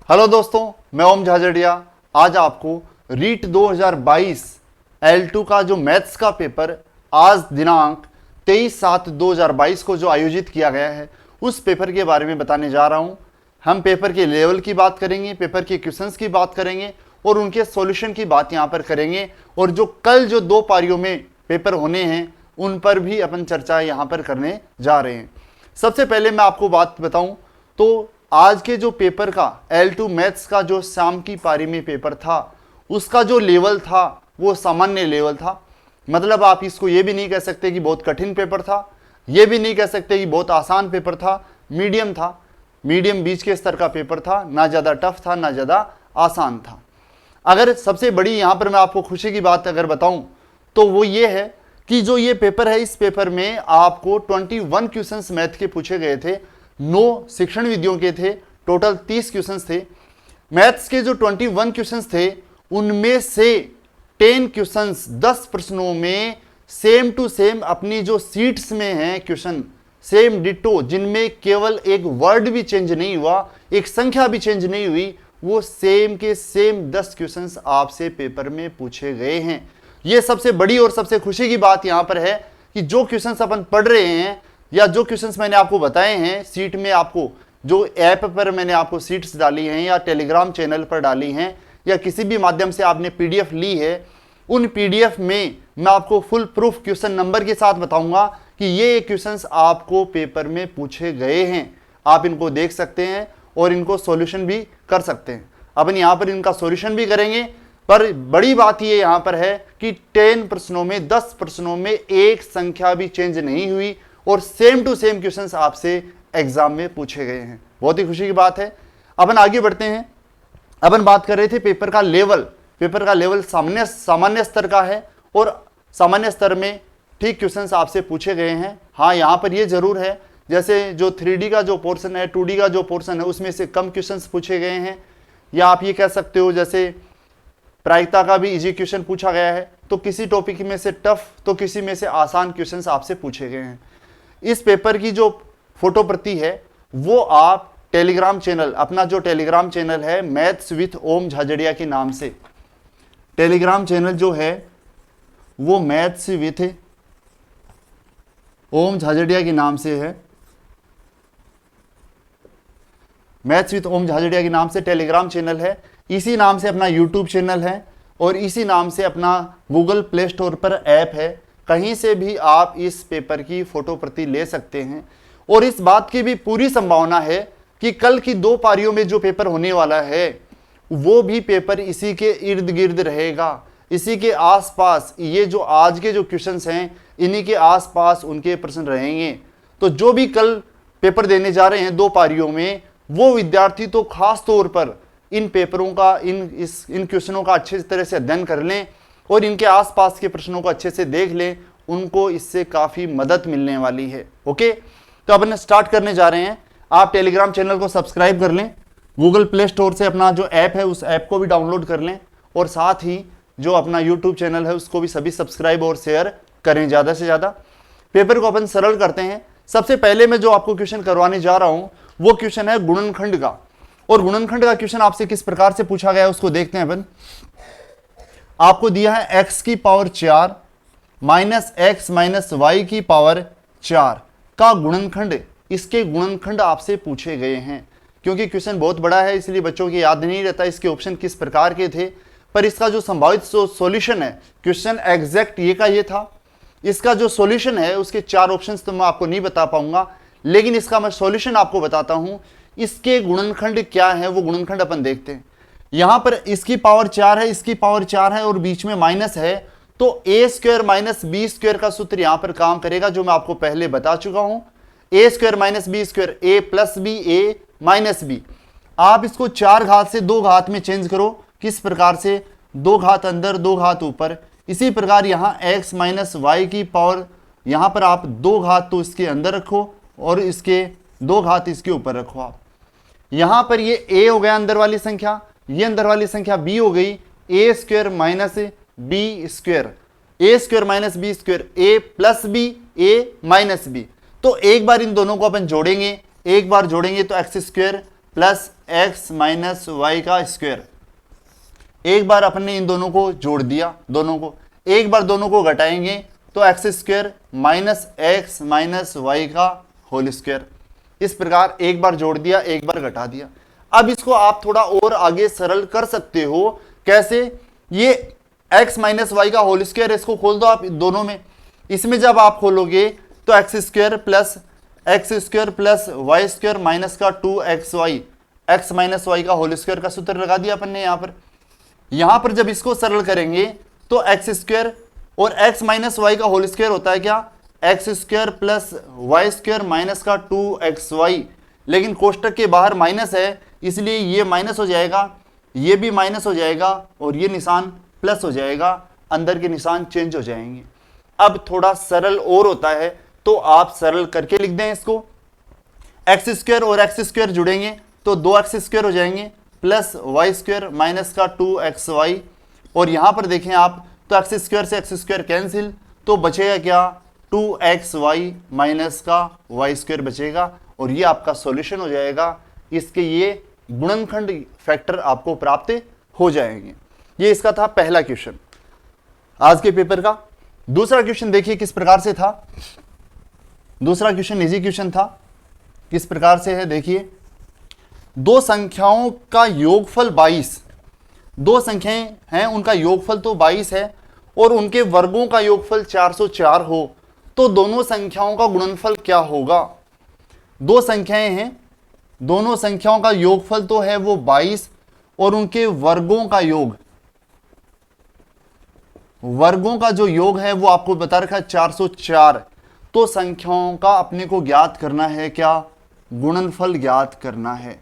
Hello दोस्तों, मैं ओम झाझड़िया। आज आपको रीट 2022 L2 का जो मैथ्स का पेपर आज दिनांक 23/7/2022 को जो आयोजित किया गया है उस पेपर के बारे में बताने जा रहा हूं। हम पेपर के लेवल की बात करेंगे, पेपर के क्वेश्चंस की बात करेंगे और उनके सॉल्यूशन की बात यहां पर करेंगे। और जो कल जो 2 पारियों में पेपर होने हैं उन पर भी अपन चर्चा यहां पर करने जा रहे हैं। सबसे पहले मैं आपको बात बताऊं तो आज के जो पेपर का L2 मैथ्स का जो शाम की पारी में पेपर था उसका जो लेवल था वो सामान्य लेवल था। मतलब आप इसको ये भी नहीं कह सकते कि बहुत कठिन पेपर था, ये भी नहीं कह सकते कि बहुत आसान पेपर था, मीडियम था। मीडियम बीच के स्तर का पेपर था, ना ज़्यादा टफ था ना ज़्यादा आसान था। अगर सबसे बड़ी यहाँ पर मैं आपको खुशी की बात अगर बताऊँ तो वो ये है कि जो ये पेपर है इस पेपर में आपको 21 क्वेश्चंस मैथ के पूछे गए थे, 9 शिक्षण विधियों के थे, टोटल 30 क्वेश्चंस थे। मैथ्स के जो 21 क्वेश्चंस थे उनमें से 10 क्वेश्चंस 10 प्रश्नों में सेम टू सेम अपनी जो सीट्स में हैं क्वेश्चन सेम डिटो, जिनमें केवल एक वर्ड भी चेंज नहीं हुआ, एक संख्या भी चेंज नहीं हुई, वो सेम के सेम 10 क्वेश्चंस आपसे पेपर में पूछे गए हैं। ये सबसे बड़ी और सबसे खुशी की बात यहां पर है कि जो क्वेश्चंस अपन पढ़ रहे हैं या जो क्वेश्चंस मैंने आपको बताए हैं सीट में, आपको जो ऐप पर मैंने आपको सीट्स डाली हैं या टेलीग्राम चैनल पर डाली हैं या किसी भी माध्यम से आपने पीडीएफ ली है, उन पीडीएफ में मैं आपको फुल प्रूफ क्वेश्चन नंबर के साथ बताऊंगा कि ये क्वेश्चंस आपको पेपर में पूछे गए हैं। आप इनको देख सकते हैं और इनको सॉल्यूशन भी कर सकते हैं। अपन यहाँ पर इनका सॉल्यूशन भी करेंगे, पर बड़ी बात ये यहाँ पर है कि 10 प्रश्नों में 10 प्रश्नों में एक संख्या भी चेंज नहीं हुई और सेम टू सेम क्वेश्चंस आपसे एग्जाम में पूछे गए हैं। बहुत ही खुशी की बात है। अपन आगे बढ़ते हैं। अपन बात कर रहे थे पेपर का लेवल। पेपर का लेवल सामान्य स्तर का है और सामान्य स्तर में ठीक क्वेश्चंस आपसे पूछे गए हैं। हाँ, यहाँ पर ये जरूर है जैसे जो 3D का जो पोर्शन है, 2D का जो पोर्शन है उसमें से कम क्वेश्चंस पूछे गए हैं, या आप ये कह सकते हो जैसे प्रायिकता का भी इजी क्वेश्चन पूछा गया है, तो किसी टॉपिक में से टफ तो किसी में से आसान क्वेश्चंस आपसे पूछे गए हैं। इस पेपर की जो फोटो प्रति है वो आप टेलीग्राम चैनल, अपना जो टेलीग्राम चैनल है मैथ्स विथ ओम झाझड़िया के नाम से, टेलीग्राम चैनल जो है वो मैथ्स विथ ओम झाझड़िया के नाम से है। मैथ्स विथ ओम झाझड़िया के नाम से टेलीग्राम चैनल है, इसी नाम से अपना यूट्यूब चैनल है और इसी नाम से अपना गूगल प्ले स्टोर पर ऐप है। कहीं से भी आप इस पेपर की फोटो प्रति ले सकते हैं और इस बात की भी पूरी संभावना है कि कल की 2 पारियों में जो पेपर होने वाला है वो भी पेपर इसी के इर्द गिर्द रहेगा, इसी के आसपास। ये जो आज के जो क्वेश्चंस हैं इन्हीं के आसपास उनके प्रश्न रहेंगे। तो जो भी कल पेपर देने जा रहे हैं 2 पारियों में, वो विद्यार्थी तो खास तौर पर इन पेपरों का इन क्वेश्चनों का अच्छे तरह से अध्ययन कर लें और इनके आसपास के प्रश्नों को अच्छे से देख लें, उनको इससे काफ़ी मदद मिलने वाली है। ओके, तो अपन स्टार्ट करने जा रहे हैं। आप टेलीग्राम चैनल को सब्सक्राइब कर लें, गूगल प्ले स्टोर से अपना जो ऐप है उस ऐप को भी डाउनलोड कर लें और साथ ही जो अपना यूट्यूब चैनल है उसको भी सभी सब्सक्राइब और शेयर करें ज़्यादा से ज़्यादा। पेपर को अपन सरल करते हैं। सबसे पहले मैं जो आपको क्वेश्चन करवाने जा रहा हूँ वो क्वेश्चन है गुणनखंड का, और गुणनखंड का क्वेश्चन आपसे किस प्रकार से पूछा गया है उसको देखते हैं अपन। आपको दिया है x की power 4 minus x minus y की पावर 4 का गुणनखंड। इसके गुणनखंड आपसे पूछे गए हैं। क्योंकि क्वेश्चन बहुत बड़ा है इसलिए बच्चों की याद नहीं रहता इसके ऑप्शन किस प्रकार के थे, पर इसका जो संभावित सॉल्यूशन है, क्वेश्चन एग्जैक्ट ये का ये था, इसका जो सॉल्यूशन है उसके 4 ऑप्शंस तो मैं आपको नहीं बता पाऊंगा, लेकिन इसका मैं सॉल्यूशन आपको बताता हूं। इसके गुणनखंड क्या है वो गुणनखंड अपन देखते हैं। यहां पर इसकी पावर 4 है, इसकी पावर 4 है और बीच में माइनस है, तो ए स्क्वायर माइनस बी स्क्वायर का सूत्र यहां पर काम करेगा जो मैं आपको पहले बता चुका हूं। ए स्क्वायर माइनस बी स्क्वायर, ए प्लस बी ए माइनस बी। आप इसको 4 घात से 2 घात में चेंज करो। किस प्रकार से? 2 घात अंदर 2 घात ऊपर। इसी प्रकार यहां x माइनस वाई की पावर, यहां पर आप 2 घात तो इसके अंदर रखो और इसके 2 घात इसके ऊपर रखो। आप यहां पर ये a हो गया अंदर वाली संख्या, ये अंदर वाली संख्या b हो गई, ए स्क्वायर माइनस बी स्क्वायर, ए स्क्वायर माइनस बी स्क्वायर, ए प्लस बी ए माइनस बी। तो एक बार इन दोनों को अपन जोड़ेंगे, एक बार जोड़ेंगे तो x square plus x minus y का स्क्वायर। एक बार अपन ने इन दोनों को जोड़ दिया, दोनों को एक बार दोनों को घटाएंगे तो x square minus x minus y का होल स्क्वायर। इस प्रकार एक बार जोड़ दिया, एक बार घटा दिया। अब इसको आप थोड़ा और आगे सरल कर सकते हो। कैसे? ये x माइनस वाई का होल स्क्वायर, इसको खोल दो आप दोनों में। इसमें जब आप खोलोगे तो x square plus y square minus का 2xy, एक्स माइनस वाई का होल स्क्वायर का सूत्र लगा दिया अपन ने यहां पर जब इसको सरल करेंगे तो एक्स स्क्वायर और एक्स माइनस वाई का होल स्क्वायर होता है क्या? X square plus y square minus का 2xy, लेकिन कोष्टक के बाहर माइनस है इसलिए ये माइनस हो जाएगा, ये भी माइनस हो जाएगा और ये निशान प्लस हो जाएगा, अंदर के निशान चेंज हो जाएंगे। अब थोड़ा सरल और होता है तो आप सरल करके लिख दें इसको। एक्स स्क्वायर और एक्स स्क्वायर जुड़ेंगे तो 2x स्क्वायर हो जाएंगे प्लस वाई स्क्वायर माइनस का 2xy, और यहां पर देखें आप तो एक्स स्क्वायर से एक्स स्क्वायर कैंसिल, तो बचेगा क्या? 2xy माइनस का वाई स्क्वायर बचेगा और ये आपका सॉल्यूशन हो जाएगा। इसके ये गुणनखंड फैक्टर आपको प्राप्त हो जाएंगे। ये इसका था पहला क्वेश्चन आज के पेपर का। दूसरा क्वेश्चन देखिए किस प्रकार से था। दूसरा क्वेश्चन इजी क्वेश्चन था, किस प्रकार से है देखिए। दो संख्याओं का योगफल 22, दो संख्याएं हैं उनका योगफल तो 22 है और उनके वर्गों का योगफल 404 हो तो दोनों संख्याओं का गुणनफल क्या होगा? दो संख्याएं हैं, दोनों संख्याओं का योगफल तो है वो 22 और उनके वर्गों का योग, वर्गों का जो योग है वो आपको बता रखा है 404। तो संख्याओं का अपने को ज्ञात करना है क्या? गुणनफल ज्ञात करना है।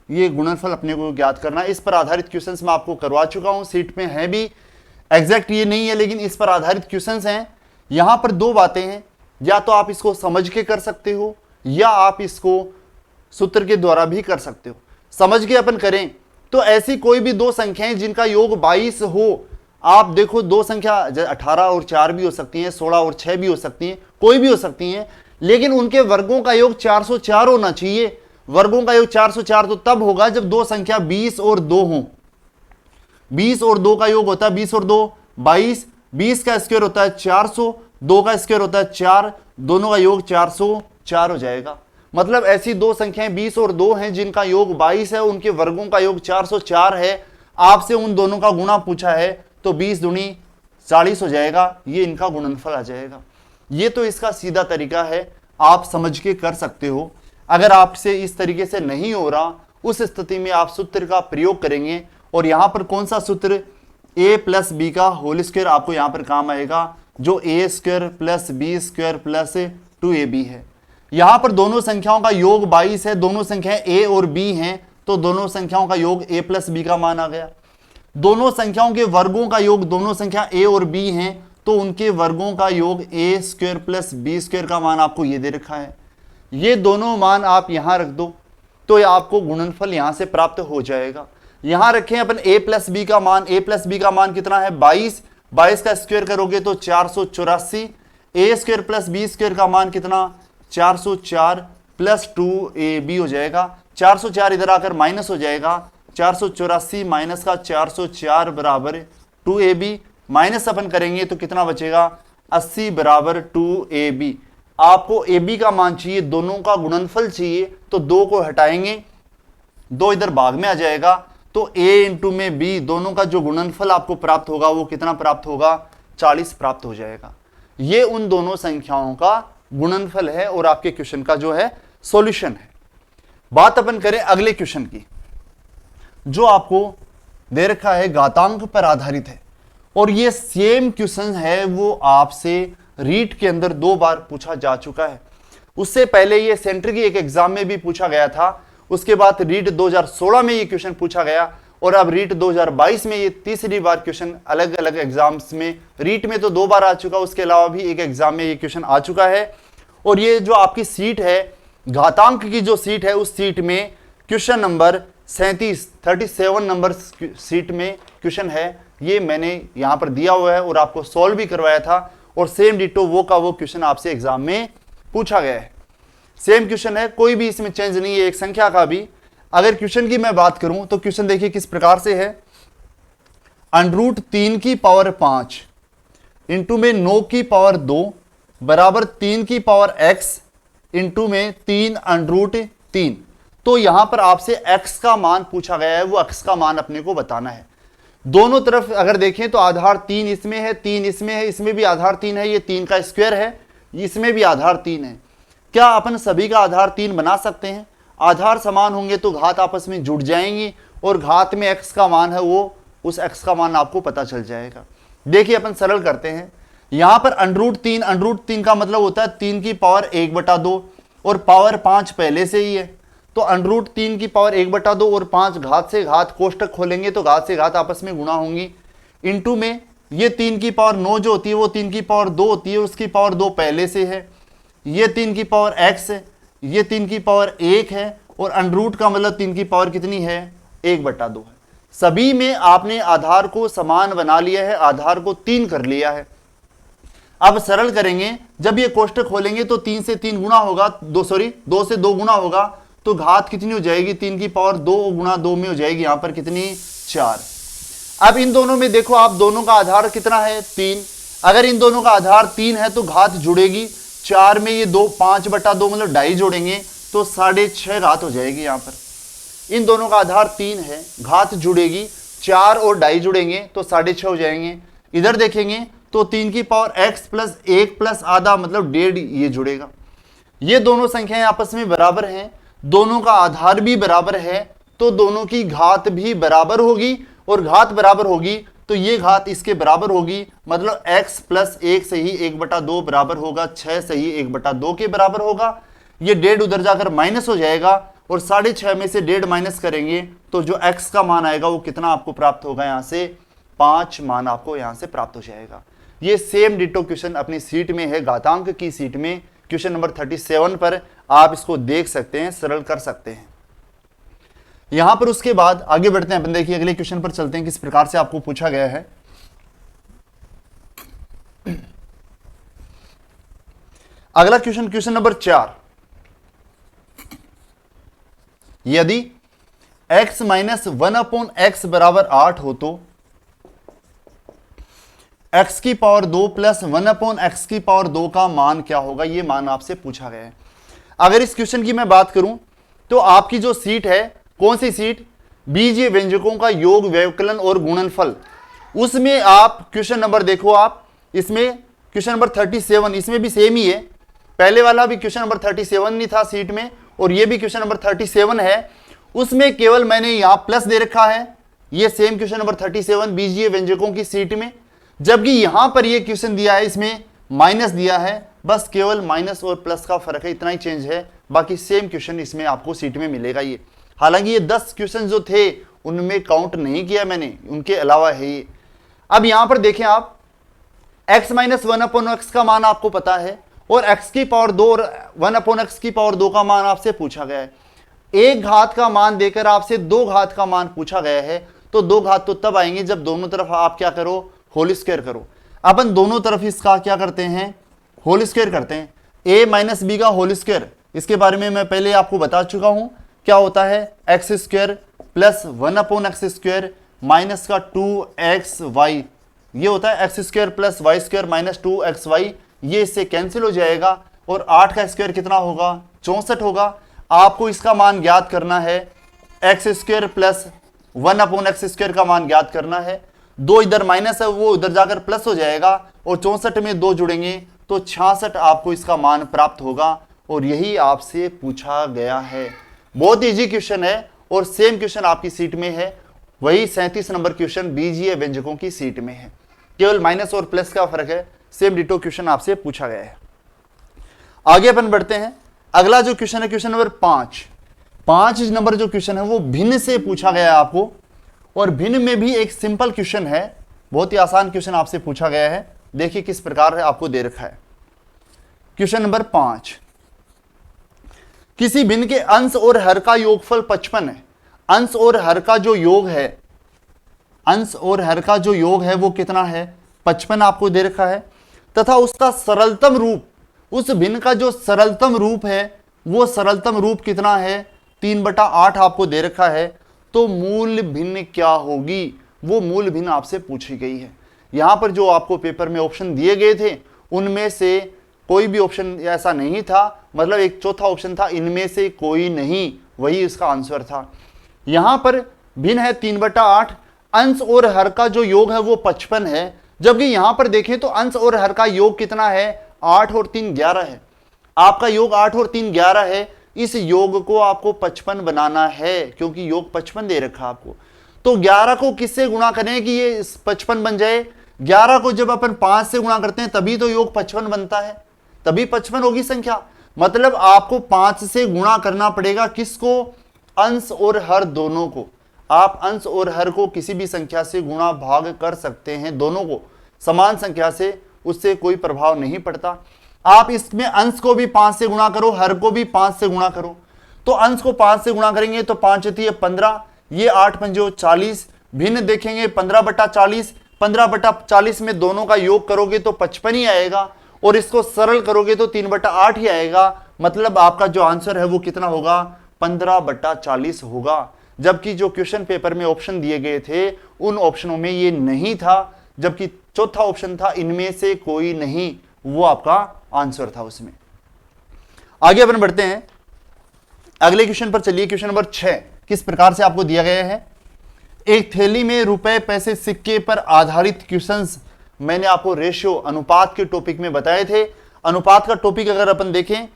ये गुणनफल अपने को ज्ञात करना है। इस पर आधारित क्वेश्चंस मैं आपको करवा चुका हूं, सीट में है भी, एग्जैक्ट ये नहीं है लेकिन इस पर आधारित क्वेश्चंस हैं। यहां पर दो बातें हैं, या तो आप इसको समझ के कर सकते हो या आप इसको सूत्र के द्वारा भी कर सकते हो। समझ के अपन करें तो ऐसी कोई भी दो संख्याएं जिनका योग 22 हो, आप देखो दो संख्या 18 और 4 भी हो सकती हैं, 16 और 6 भी हो सकती हैं, कोई भी हो सकती हैं, लेकिन उनके वर्गों का योग 404 होना चाहिए। वर्गों का योग 404 तो तब होगा जब दो संख्या 20 और 2 हो। 20 और 2 का योग होता है 20 और 2 22, 20 का स्क्वायर होता है 400, 2 का स्क्वायर होता है 4, दोनों का योग 404 हो जाएगा। मतलब ऐसी दो संख्याएं 20 और 2 हैं जिनका योग 22 है, उनके वर्गों का योग 404 है। आपसे उन दोनों का गुणा पूछा है तो 20 दूनी 40 हो जाएगा, ये इनका गुणनफल आ जाएगा। ये तो इसका सीधा तरीका है, आप समझ के कर सकते हो। अगर आपसे इस तरीके से नहीं हो रहा, उस स्थिति में आप सूत्र का प्रयोग करेंगे और यहां पर कौन सा सूत्र? a प्लस बी का होल स्क्वायर आपको यहां पर काम आएगा, जो A square plus B square plus 2ab है। यहां पर दोनों संख्याओं का योग 22 है, दोनों संख्याएं a और b हैं, तो दोनों संख्याओं का योग a प्लस बी का मान आ गया। दोनों संख्याओं के वर्गों का योग, दोनों संख्या a और b हैं, तो उनके वर्गों का योग a square plus B square का मान आपको ये दे रखा है। ये दोनों मान आप यहां रख दो तो ये आपको गुणनफल यहां से प्राप्त हो जाएगा। यहां रखें अपन a प्लस बी का मान, a प्लस बी का मान कितना है? 22, 22 का स्क्वायर करोगे तो 484, a square plus B square का मान कितना? 404 प्लस 2ab हो जाएगा। 404 इधर आकर माइनस हो जाएगा, 484 माइनस का 404 बराबर 2ab, माइनस अपन करेंगे तो कितना बचेगा? 80 बराबर 2ab। आपको ab का मान चाहिए, दोनों का गुणनफल चाहिए, तो 2 को हटाएंगे, 2 इधर भाग में आ जाएगा, तो a इंटू में b दोनों का जो गुणनफल आपको प्राप्त होगा वो कितना प्राप्त होगा? 40 प्राप्त हो जाएगा। ये उन दोनों संख्याओं का गुणनफल है और आपके क्वेश्चन का जो है सॉल्यूशन है। बात अपन करें अगले क्वेश्चन की, जो आपको दे रखा है घातांक पर आधारित है और ये सेम क्वेश्चन है, वो आपसे रीट के अंदर 2 बार पूछा जा चुका है। उससे पहले ये सेंटर की एक एग्जाम में भी पूछा गया था, उसके बाद रीट 2016 में ये क्वेश्चन पूछा गया और अब रीट 2022 में ये तीसरी बार क्वेश्चन अलग अलग एग्जाम्स में, रीट में तो 2 बार आ चुका, उसके अलावा भी एक एग्जाम में ये क्वेश्चन आ चुका है। और ये जो आपकी सीट है, घातांक की जो सीट है, उस सीट में क्वेश्चन नंबर 37 नंबर सीट में क्वेश्चन है, ये मैंने यहां पर दिया हुआ है और आपको सॉल्व भी करवाया था और सेम डिटो वो का वो क्वेश्चन आपसे एग्जाम में पूछा गया है। सेम क्वेश्चन है, कोई भी इसमें चेंज नहीं है एक संख्या का भी। अगर क्वेश्चन की मैं बात करूं तो क्वेश्चन देखिए किस प्रकार से है, √3 की पावर 5 इंटू में 9 की पावर 2 बराबर 3 की पावर x इंटू में 3√3। तो यहां पर आपसे x का मान पूछा गया है, वो x का मान अपने को बताना है। दोनों तरफ अगर देखें तो आधार 3 इसमें है, 3 इसमें है, इसमें भी आधार 3 है, ये 3 का स्क्वायर है, इसमें भी आधार 3 है। क्या अपन सभी का आधार 3 बना सकते हैं? आधार समान होंगे तो घात आपस में जुड़ जाएंगी और घात में x का मान है वो उस x का मान आपको पता चल जाएगा। देखिए अपन सरल करते हैं, यहां पर √3 का मतलब होता है 3 की पावर 1/2 और पावर 5 पहले से ही है, तो √3 की पावर 1/2 और 5 घात से घात कोष्टक खोलेंगे तो घात से घात आपस में गुणा होंगी, इंटू में ये 3 की पावर 9 जो होती है वो 3 की पावर 2 होती है, उसकी पावर 2 पहले से है, ये 3 की पावर x है, ये 3 की पावर 1 है और √ का मतलब 3 की पावर कितनी है 1/2 है। सभी में आपने आधार को समान बना लिया है, आधार को 3 कर लिया है। अब सरल करेंगे, जब ये कोष्टक खोलेंगे तो 3 से 3 गुना होगा, 2 से 2 गुना होगा, तो घात कितनी हो जाएगी 3 की पावर 2 गुना 2 में हो जाएगी यहां पर कितनी 4। अब इन दोनों में देखो आप दोनों का आधार कितना है 3, अगर इन दोनों का आधार 3 है तो घात जुड़ेगी 4 में, ये 5/2 मतलब 2.5 जोड़ेंगे तो 6.5 घात हो जाएगी। यहां पर इन दोनों का आधार 3 है, घात जुड़ेगी 4 और 2.5 जुड़ेंगे तो 6.5 हो जाएंगे। इधर देखेंगे तो 3 की पावर x प्लस 1 प्लस आधा मतलब 1.5 ये जुड़ेगा। ये दोनों संख्याएं आपस में बराबर हैं, दोनों का आधार भी बराबर है, तो दोनों की घात भी बराबर होगी और घात बराबर होगी तो ये घात इसके बराबर होगी, मतलब x प्लस 1 से ही 1/2 बराबर होगा 6 से ही 1/2 के बराबर होगा। ये 1.5 उधर जाकर माइनस हो जाएगा और 6.5 में से 1.5 माइनस करेंगे तो जो x का मान आएगा वो कितना आपको प्राप्त होगा, यहां से 5 मान आपको यहां से प्राप्त हो जाएगा। ये सेम डिटो क्वेश्चन अपनी सीट में है, घातांक की सीट में क्वेश्चन नंबर 37 पर आप इसको देख सकते हैं, सरल कर सकते हैं। यहां पर उसके बाद आगे बढ़ते हैं अपन, देखिए अगले क्वेश्चन पर चलते हैं किस प्रकार से आपको पूछा गया है। अगला क्वेश्चन नंबर 4, यदि x माइनस 1/x बराबर 8 हो तो x की पावर 2 प्लस 1/x की पावर 2 का मान क्या होगा, ये मान आपसे पूछा गया है। अगर इस क्वेश्चन की मैं बात करूं तो आपकी जो सीट है, कौन सी सीट, बीजीय व्यंजकों का योग व्यवकलन और गुणनफल, उसमें आप क्वेश्चन नंबर देखो आप, इसमें क्वेश्चन नंबर 37, इसमें भी सेम ही है, पहले वाला भी क्वेश्चन नंबर 37 नहीं था सीट में और ये भी क्वेश्चन नंबर 37 है, उसमें केवल मैंने यहां प्लस दे रखा है, ये सेम क्वेश्चन नंबर 37 बीजीय व्यंजकों की सीट में, जबकि यहां पर ये क्वेश्चन दिया है इसमें माइनस दिया है, बस केवल माइनस और प्लस का फर्क है, इतना ही चेंज है, बाकी सेम क्वेश्चन इसमें आपको सीट में मिलेगा। ये हालांकि ये 10 क्वेश्चन जो थे उनमें काउंट नहीं किया मैंने, उनके अलावा है ये। अब यहां पर देखें आप, x माइनस 1/x का मान आपको पता है और x की पावर 2 और 1/x की पावर 2 का मान आपसे पूछा गया है। एक घात का मान देकर आपसे 2 घात का मान पूछा गया है, तो 2 घात तो तब आएंगे जब दोनों तरफ आप क्या करो, होल स्क्वायर करो। अपन दोनों तरफ इसका क्या करते हैं, होल स्क्वायर करते हैं। a माइनस बी का होल स्क्वायर, इसके बारे में मैं पहले आपको बता चुका हूं, क्या होता है x square plus 1/x square minus का 2xy, ये होता है x square plus y square minus 2xy, ये इससे कैंसिल हो जाएगा और 8 का स्क्वायर कितना होगा 64 होगा। आपको इसका मान ज्ञात करना है, x square plus 1/x square का मान ज्ञात करना है, 2 इधर माइनस है वो उधर जाकर प्लस हो जाएगा और 64 में 2 जुड़ेंगे तो 66 आपको इसका मान प्राप्त होगा और यही आपसे पूछा गया है। बहुत इजी क्वेश्चन है और सेम क्वेश्चन आपकी सीट में है, वही 37 नंबर क्वेश्चन बीजीय व्यंजकों की सीट में है, केवल माइनस और प्लस का फर्क है, सेम डिटो क्वेश्चन आपसे पूछा गया है। आगे अपन बढ़ते हैं, अगला जो क्वेश्चन है क्वेश्चन नंबर 5 नंबर जो क्वेश्चन है वो भिन्न से पूछा गया है आपको, और भिन्न में भी एक सिंपल क्वेश्चन है, बहुत ही आसान क्वेश्चन आपसे पूछा गया है। देखिए किस प्रकार है आपको दे रखा है। क्वेश्चन नंबर 5, किसी भिन्न के अंश और हर का योगफल 55 है। अंश और हर का जो योग है, अंश और हर का जो योग है वो कितना है 55 आपको दे रखा है, तथा उसका सरलतम रूप, उस भिन्न का जो सरलतम रूप है वो सरलतम रूप कितना है 3/8 आपको दे रखा है, तो मूल भिन्न क्या होगी, वो मूल भिन्न आपसे पूछी गई है। यहां पर जो आपको पेपर में ऑप्शन दिए गए थे उनमें से कोई भी ऑप्शन ऐसा नहीं था, मतलब एक चौथा ऑप्शन था इनमें से कोई नहीं, वही इसका आंसर था। यहां पर भिन्न है 3/8, अंश और हर का जो योग है वो 55 है, जबकि यहां पर देखें तो अंश और हर का योग कितना है, 8 और 3 11 है। आपका योग 8 और 3 11 है, इस योग को आपको 55 बनाना है, क्योंकि योग 55 दे रखा आपको। तो 11 को किससे गुणा करें कि ये 55 बन जाए, 11 को जब अपन 5 से गुणा करते हैं तभी तो योग 55 बनता है, तभी 55 होगी संख्या। मतलब आपको 5 से गुणा करना पड़ेगा, किसको, अंश और हर दोनों को। आप अंश और हर को किसी भी संख्या से गुणा भाग कर सकते हैं, दोनों को समान संख्या से, उससे कोई प्रभाव नहीं पड़ता। आप इसमें अंश को भी 5 से गुणा करो, हर को भी 5 से गुणा करो। तो अंश को 5 से गुणा करेंगे तो 5 होती है 15, ये 8 पंजो 40, भिन्न देखेंगे 15/40, 15/40 में दोनों का योग करोगे तो 55 ही आएगा, और इसको सरल करोगे तो 3/8 ही आएगा। मतलब आपका जो आंसर है वो कितना होगा, 15/40 होगा। जबकि जो क्वेश्चन पेपर में ऑप्शन दिए गए थे उन ऑप्शनों में ये नहीं था, जबकि चौथा ऑप्शन था इनमें से कोई नहीं, वो आपका आंसर था उसमें। आगे अपन बढ़ते हैं अगले क्वेश्चन पर, चलिए क्वेश्चन नंबर 6 किस प्रकार से आपको दिया गया है। एक थैली में रुपए पैसे सिक्के पर आधारित क्वेश्चंस मैंने आपको रेशियो अनुपात के टॉपिक में बताए थे। अनुपात का टॉपिक अगर अपन देखें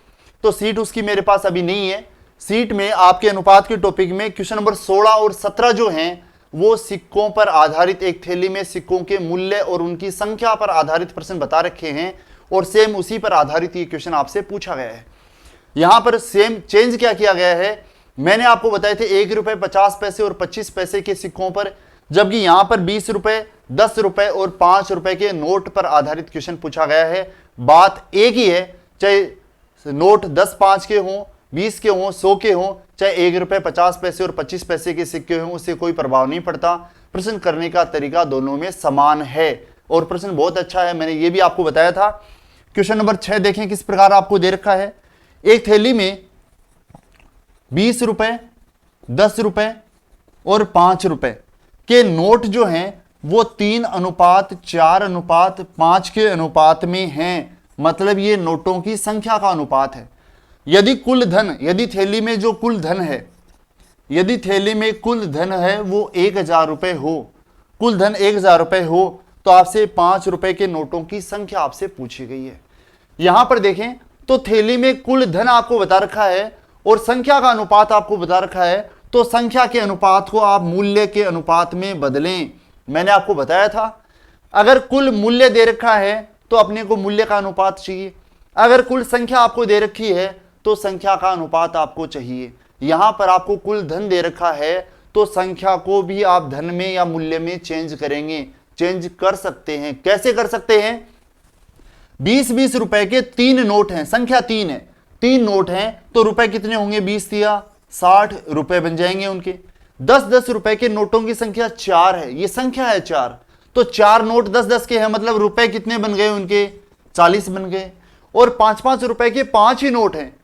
तो सीट उसकी मेरे पास अभी नहीं है, सीट में आपके अनुपात के टॉपिक में क्वेश्चन नंबर 16 और 17 जो हैं वो सिक्कों पर आधारित, एक थैली में सिक्कों के मूल्य और उनकी संख्या पर आधारित प्रश्न बता रखे हैं, और सेम उसी पर आधारित ये क्वेश्चन आपसे पूछा गया है। यहां पर सेम चेंज क्या किया गया है, मैंने आपको बताए थे 1 रुपए 50 पैसे और 25 पैसे के सिक्कों पर, जबकि यहां पर 20 रुपए 10 रुपए और 5 रुपए के नोट पर आधारित क्वेश्चन पूछा गया है। बात एक ही है, चाहे नोट 10 5 के हों, 20 के हों, 100 के हों, चाहे 1 रुपए 50 पैसे और 25 पैसे के सिक्के हों, उससे कोई प्रभाव नहीं पड़ता। प्रश्न करने का तरीका दोनों में समान है और प्रश्न बहुत अच्छा है, मैंने ये भी आपको बताया था। क्वेश्चन नंबर 6 देखें किस प्रकार आपको दे रखा है। एक थैली में 20 रुपए 10 रुपए और 5 रुपए के नोट जो हैं वो 3:4:5 के अनुपात में हैं, मतलब ये नोटों की संख्या का अनुपात है। यदि कुल धन, यदि थैली में जो कुल धन है, यदि थैली में कुल धन है वो 1000 रुपए हो, कुल धन 1000 रुपए हो, तो आपसे 5 रुपए के नोटों की संख्या आपसे पूछी गई है। यहां पर देखें तो थैली में कुल धन आपको बता रखा है और संख्या का अनुपात आपको बता रखा है, तो संख्या के अनुपात को आप मूल्य के अनुपात में बदलें। मैंने आपको बताया था अगर कुल मूल्य दे रखा है तो अपने को मूल्य का अनुपात चाहिए, अगर कुल संख्या आपको दे रखी है तो संख्या का अनुपात आपको चाहिए। यहां पर आपको कुल धन दे रखा है तो संख्या को भी आप धन में या मूल्य में चेंज करेंगे, चेंज कर सकते हैं। कैसे कर सकते हैं, 20-20 रुपए के 3 नोट हैं, संख्या 3 है, 3 नोट हैं तो रुपए कितने होंगे, 20 दिया 60 रुपए बन जाएंगे उनके। 10-10 रुपए के नोटों की संख्या 4 है, ये संख्या है 4, तो 4 नोट 10-10 के हैं, मतलब रुपए कितने बन गए उनके, 40 बन गए। और 5-5 रुपए के 5 ही नोट हैं,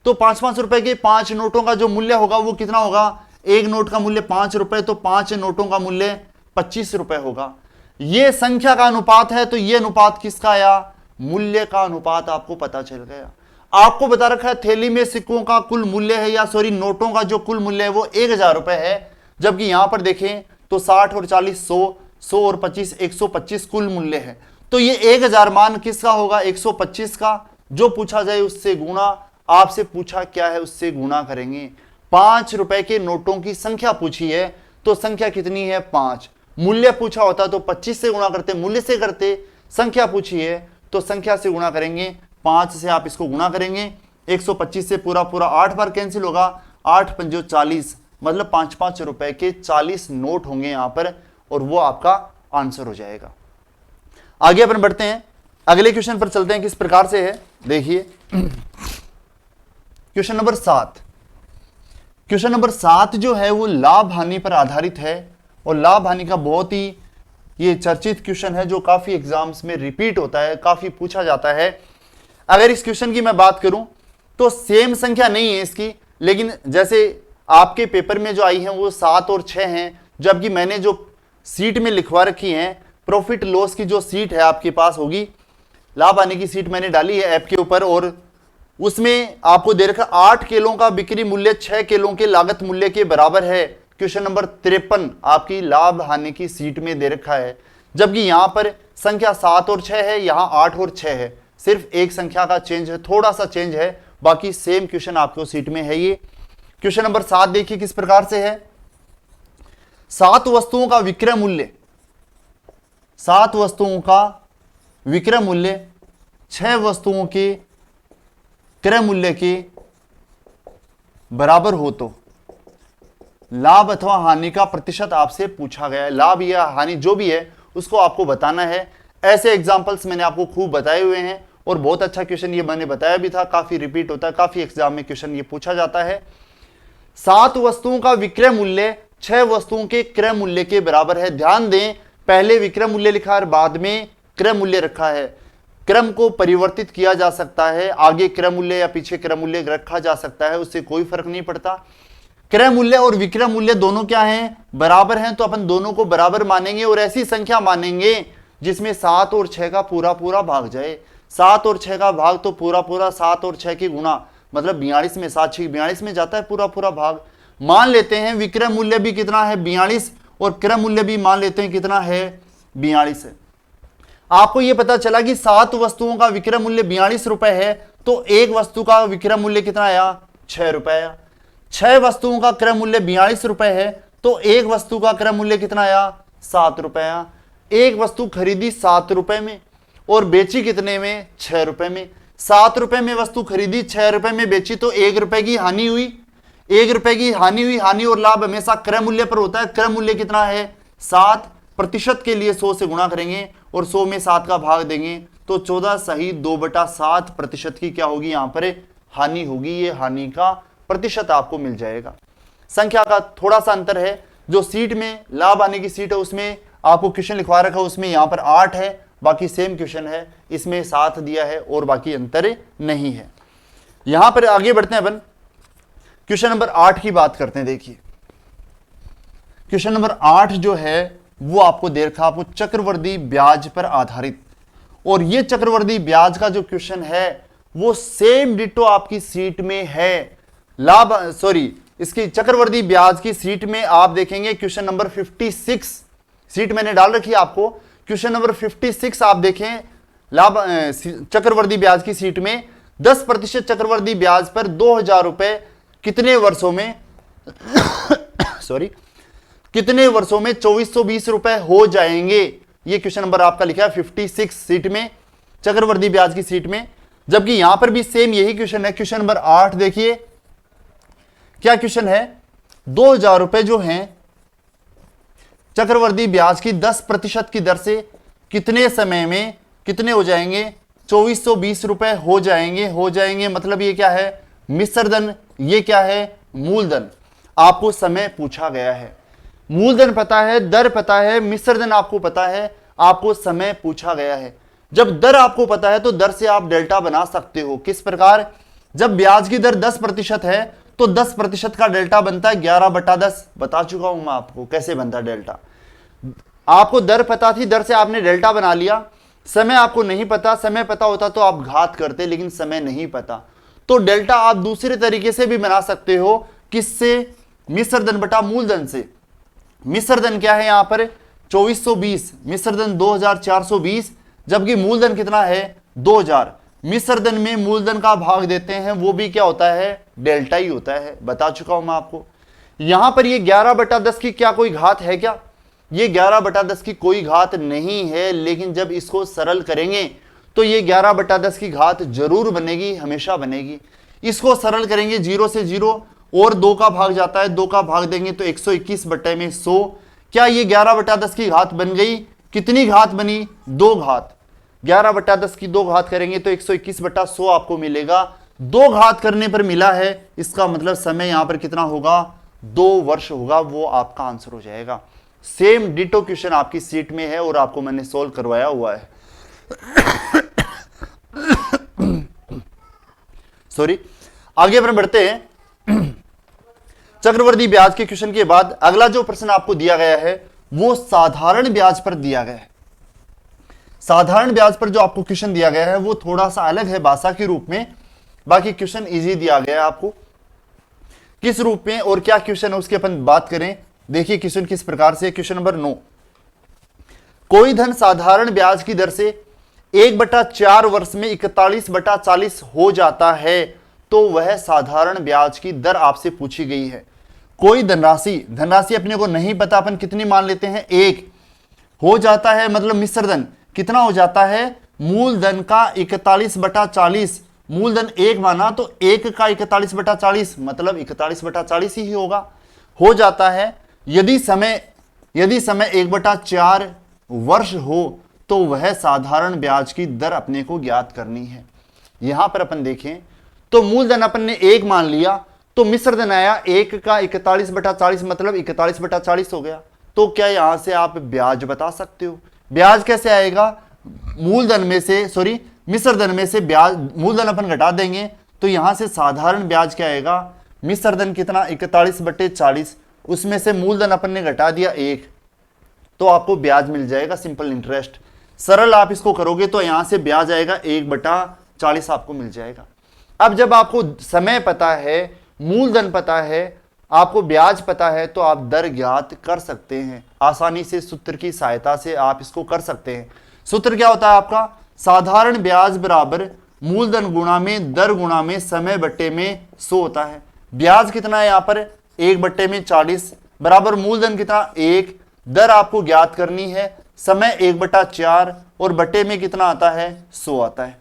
तो 5-5 रुपए के 5 नोटों का जो मूल्य होगा वो कितना होगा, एक नोट का मूल्य 5 रुपए, तो 5 नोटों का मूल्य 25 रुपए होगा। ये संख्या का अनुपात है, तो ये अनुपात किसका आया, मूल्य का अनुपात आपको पता चल गया। आपको बता रखा है थैली में सिक्कों का कुल मूल्य है, या सॉरी नोटों का जो कुल मूल्य है वो 1000 रुपए है, जबकि यहां पर देखें तो 60 और 40 100, 100 और 25 125 कुल मूल्य है। तो ये 1000 मान किसका होगा, 125 का, जो पूछा जाए उससे गुणा, आपसे पूछा क्या है उससे गुणा करेंगे। 5 रुपए के नोटों की संख्या पूछी है तो संख्या कितनी है 5, मूल्य पूछा होता तो 25 से गुणा करते, मूल्य से करते, संख्या पूछी है तो संख्या से गुणा करेंगे, 5 से आप इसको गुणा करेंगे, 125 से पूरा पूरा 8 बार कैंसिल होगा, 8 पंजो 40, मतलब 5-5 रुपए के 40 नोट होंगे यहां पर, और वो आपका आंसर हो जाएगा। आगे अपन बढ़ते हैं, अगले क्वेश्चन पर चलते हैं, किस प्रकार से है देखिए। क्वेश्चन नंबर 7, क्वेश्चन नंबर 7 जो है वो लाभ हानि पर आधारित है, और लाभ हानि का बहुत ही ये चर्चित क्वेश्चन है जो काफी एग्जाम्स में रिपीट होता है, काफी पूछा जाता है। अगर इस क्वेश्चन की मैं बात करूं तो सेम संख्या नहीं है इसकी, लेकिन जैसे आपके पेपर में जो आई हैं वो 7 और 6 हैं, जबकि मैंने जो सीट में लिखवा रखी हैं, प्रॉफिट लॉस की जो सीट है आपके पास होगी, लाभ आने की सीट मैंने डाली है ऐप के ऊपर, और उसमें आपको दे रखा 8 किलो का बिक्री मूल्य 6 किलो के लागत मूल्य के बराबर है। क्वेश्चन नंबर 53 आपकी लाभ हानि की सीट में दे रखा है, जबकि यहां पर संख्या 7 और 6 है, यहां 8 और 6 है, सिर्फ एक संख्या का चेंज है, थोड़ा सा चेंज है, बाकी सेम क्वेश्चन आपको सीट में है। ये क्वेश्चन नंबर 7 देखिए किस प्रकार से है। 7 वस्तुओं का विक्रय मूल्य, 7 वस्तुओं का विक्रय मूल्य 6 वस्तुओं के क्रय मूल्य के बराबर हो तो लाभ अथवा हानि का प्रतिशत आपसे पूछा गया है। लाभ या हानि जो भी है उसको आपको बताना है। ऐसे एग्जांपल्स मैंने आपको खूब बताए हुए हैं और बहुत अच्छा क्वेश्चन ये मैंने बताया भी था, काफी रिपीट होता है, काफी एग्जाम में क्वेश्चन ये पूछा जाता है। 7 वस्तुओं का विक्रय मूल्य 6 वस्तुओं के क्रय मूल्य के बराबर है। ध्यान दें, पहले विक्रय मूल्य लिखा है, बाद में क्रय मूल्य रखा है। क्रम को परिवर्तित किया जा सकता है, आगे क्रय मूल्य या पीछे क्रय मूल्य रखा जा सकता है, उससे कोई फर्क नहीं पड़ता। क्रय मूल्य और विक्रय मूल्य दोनों क्या हैं? बराबर हैं, तो अपन दोनों को बराबर मानेंगे और ऐसी संख्या मानेंगे जिसमें 7 और 6 का पूरा पूरा भाग जाए। 7 और 6 का भाग तो पूरा पूरा 7 और 6 की गुणा, मतलब 42 में 7 6 42 में जाता है पूरा पूरा भाग। मान लेते हैं विक्रय मूल्य भी कितना है 42 और क्रय मूल्य भी मान लेते हैं कितना है 42 है। आपको यह पता चला कि 7 वस्तुओं का विक्रय मूल्य 42 रुपए है, तो एक वस्तु का विक्रय मूल्य कितना आया 6 रुपए आया। 6 वस्तुओं का क्रय मूल्य 42 रुपए है, तो एक वस्तु का क्रय मूल्य कितना आया 7 रुपए आया। एक वस्तु खरीदी 7 रुपए में और बेची कितने में 6 रुपए में। 7 रुपए में वस्तु खरीदी 6 रुपए में बेची, तो 1 रुपए की हानि हुई। 1 रुपए की हानि हुई। हानि और लाभ हमेशा क्रय मूल्य पर होता है। क्रय मूल्य कितना है 7, प्रतिशत के लिए 100 से गुणा करेंगे और 100 में 7 का भाग देंगे, तो 14 सही 2/7 प्रतिशत की क्या होगी यहां पर हानि होगी। ये हानि का प्रतिशत आपको मिल जाएगा। संख्या का थोड़ा सा अंतर है, जो सीट में लाभ आने की सीट है उसमें आपको क्वेश्चन लिखवा रखा है, उसमें यहां पर 8 है, बाकी सेम क्वेश्चन है, इसमें 7 दिया है और बाकी अंतर नहीं है। यहां पर आगे बढ़ते हैं अपन, क्वेश्चन नंबर 8 की बात करते हैं। देखिए क्वेश्चन नंबर 8 जो है वो आपको दे रखा, आपको चक्रवृद्धि ब्याज पर आधारित, और ये चक्रवृद्धि ब्याज का जो क्वेश्चन है वो सेम डिटो आपकी सीट में है। इसकी चक्रवृद्धि ब्याज की सीट में आप देखेंगे क्वेश्चन नंबर 56, सीट मैंने डाल रखी है आपको, क्वेश्चन नंबर 56 आप देखें, लाभ चक्रवृद्धि ब्याज की सीट में 10% चक्रवृद्धि ब्याज पर 2000 रुपए कितने वर्षों में कितने वर्षों में 2420 रुपए हो जाएंगे। ये क्वेश्चन नंबर आपका लिखा है 56 सीट में, चक्रवृद्धि ब्याज की सीट में, जबकि यहां पर भी सेम यही क्वेश्चन है। क्वेश्चन नंबर 8 देखिए क्या क्वेश्चन है, 2000 रुपए जो हैं चक्रवृद्धि ब्याज की 10% की दर से कितने समय में कितने हो जाएंगे 2420 रुपए हो जाएंगे। मतलब ये क्या है मिश्रधन, ये क्या है मूलधन। आपको समय पूछा गया है, मूलधन पता है, दर पता है, मिश्रधन आपको पता है, आपको समय पूछा गया है। जब दर आपको पता है तो दर से आप डेल्टा बना सकते हो। किस प्रकार, जब ब्याज की दर 10% है तो 10% का डेल्टा बनता है 11/10। बता चुका हूं मैं आपको कैसे बनता है डेल्टा। आपको दर पता थी, दर से आपने डेल्टा बना लिया। समय आपको नहीं पता, समय पता होता तो आप घात करते, लेकिन समय नहीं पता, तो डेल्टा आप दूसरे तरीके से भी बना सकते हो। किससे? मिश्रधन बटा मूलधन से। मिश्रधन क्या है यहां पर 2420, मिश्रधन 2420, जबकि मूलधन कितना है 2000। मिश्रधन में मूलधन का भाग देते हैं, वो भी क्या होता है डेल्टा ही होता है। बता चुका हूं मैं आपको। यहां पर ये 11/10 की क्या कोई घात है क्या? ये 11/10 की कोई घात नहीं है, लेकिन जब इसको सरल करेंगे तो ये 11/10 की घात जरूर बनेगी, हमेशा बनेगी। इसको सरल करेंगे 0 से 0 और 2 का भाग जाता है, 2 का भाग देंगे तो 121/100। क्या ये 11/10 की घात बन गई? कितनी घात बनी? 2 घात। 11/10 की 2 घात करेंगे तो 121/100 आपको मिलेगा। 2 घात करने पर मिला है, इसका मतलब समय यहां पर कितना होगा 2 वर्ष होगा, वो आपका आंसर हो जाएगा। सेम डिटो क्वेश्चन आपकी सीट में है और आपको मैंने सोल्व करवाया हुआ है। सॉरी, आगे अपन बढ़ते हैं। चक्रवृद्धि ब्याज के क्वेश्चन के बाद अगला जो प्रश्न आपको दिया गया है वो साधारण ब्याज पर दिया गया है। साधारण ब्याज पर जो आपको क्वेश्चन दिया गया है वो थोड़ा सा अलग है भाषा के रूप में, बाकी क्वेश्चन इजी दिया गया है आपको। किस रूप में और क्या क्वेश्चन है उसकी अपन बात करें। देखिए क्वेश्चन किस प्रकार से, क्वेश्चन नंबर 9, कोई धन साधारण ब्याज की दर से 1/4 वर्ष में 41/40 हो जाता है तो वह साधारण ब्याज की दर आपसे पूछी गई है। कोई धनराशि अपने को नहीं पता, अपन कितनी मान लेते हैं, 1 हो जाता है, मतलब मिश्र धन कितना हो जाता है, मूलधन का 41/40, मूलधन 1 माना तो 1 का 41/40 मतलब 41/40 ही होगा, हो जाता है। यदि समय 1/4 वर्ष हो तो वह साधारण ब्याज की दर अपने को ज्ञात करनी है। यहां पर अपन देखें तो मूलधन अपन ने 1 मान लिया तो मिश्र धन आया 1 का 41/40 मतलब 41/40 हो गया। तो क्या यहां से आप ब्याज बता सकते हो? ब्याज कैसे आएगा, मिश्र धन में से ब्याज, मूलधन अपन घटा देंगे तो यहां से साधारण ब्याज क्या आएगा, मिश्र धन कितना 41/40, उसमें से मूलधन अपन ने घटा दिया 1, तो आपको ब्याज मिल जाएगा, सिंपल इंटरेस्ट। सरल आप इसको करोगे तो यहां से ब्याज आएगा 1/40 आपको मिल जाएगा। अब जब आपको समय पता है, मूलधन पता है, आपको ब्याज पता है तो आप दर ज्ञात कर सकते हैं आसानी से, सूत्र की सहायता से आप इसको कर सकते हैं। सूत्र क्या होता है आपका, साधारण ब्याज बराबर मूलधन गुणा में दर गुणा में समय बट्टे में 100 होता है। ब्याज कितना है यहां पर 1/40 बराबर मूलधन कितना 1, दर आपको ज्ञात करनी है, समय 1/4 और बट्टे में कितना आता है 100 आता है।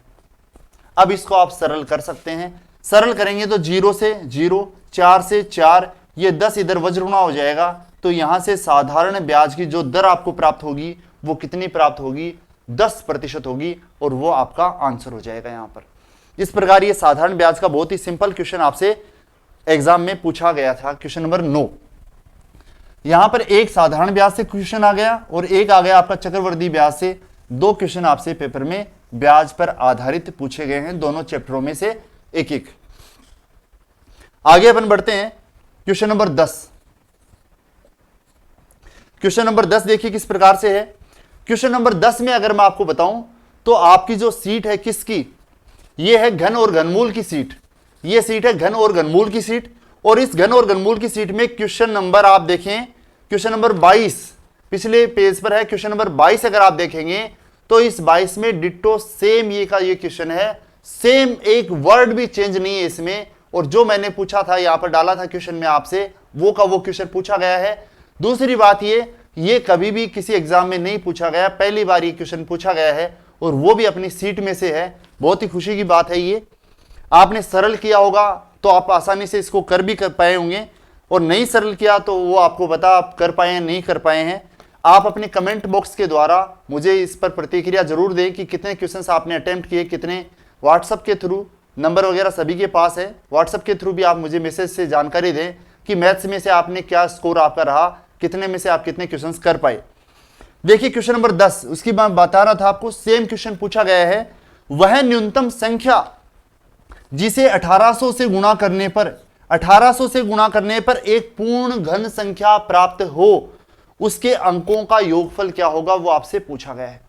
अब इसको आप सरल कर सकते हैं, सरल करेंगे तो 0 से 0, 4 से 4, ये 10 इधर वज्रगुणा हो जाएगा, तो यहां से साधारण ब्याज की जो दर आपको प्राप्त होगी वो कितनी प्राप्त होगी, 10% होगी, और वो आपका आंसर हो जाएगा यहां पर। इस प्रकार ये साधारण ब्याज का बहुत ही सिंपल क्वेश्चन आपसे एग्जाम में पूछा गया था, क्वेश्चन नंबर 9। यहां पर एक साधारण ब्याज से क्वेश्चन आ गया और एक आ गया आपका चक्रवृद्धि ब्याज से। 2 क्वेश्चन आपसे पेपर में ब्याज पर आधारित पूछे गए हैं, दोनों चैप्टरों में से एक एक। आगे अपन बढ़ते हैं, क्वेश्चन नंबर 10। क्वेश्चन नंबर 10 देखिए किस प्रकार से है। क्वेश्चन नंबर 10 में अगर मैं आपको बताऊं तो आपकी जो सीट है किसकी, ये है घन और घनमूल की सीट, ये सीट है घन और घनमूल की सीट। और इस घन और घनमूल की सीट में क्वेश्चन नंबर आप देखें, क्वेश्चन नंबर 22 पिछले पेज पर है, क्वेश्चन नंबर 22 अगर आप देखेंगे तो इस 22 में डिट्टो सेम ये का ये क्वेश्चन है, सेम एक वर्ड भी चेंज नहीं है इसमें, और जो मैंने पूछा था यहां पर डाला था क्वेश्चन में आपसे, वो का वो क्वेश्चन पूछा गया है। दूसरी बात ये कभी भी किसी एग्जाम में नहीं पूछा गया, पहली बार ये क्वेश्चन पूछा गया है और वो भी अपनी सीट में से है, बहुत ही खुशी की बात है। ये आपने सरल किया होगा तो आप आसानी से इसको कर भी कर पाए होंगे, और नहीं सरल किया तो वो आपको पता आप कर पाए हैं नहीं कर पाए हैं। आप अपने कमेंट बॉक्स के द्वारा मुझे इस पर प्रतिक्रिया जरूर दें कि कितने क्वेश्चंस आपने अटेम्प्ट किए, कितने। व्हाट्सएप के थ्रू नंबर वगैरह सभी के पास है, व्हाट्सएप के थ्रू भी आप मुझे मैसेज से जानकारी दें कि मैथ्स में से आपने क्या स्कोर आपका रहा, कितने में से आप कितने क्वेश्चंस कर पाए। देखिए क्वेश्चन नंबर 10, उसकी मैं बता रहा था आपको, सेम क्वेश्चन पूछा गया है, वह न्यूनतम संख्या जिसे 1800 से गुणा करने पर एक पूर्ण घन संख्या प्राप्त हो, उसके अंकों का योगफल क्या होगा, वो आपसे पूछा गया है।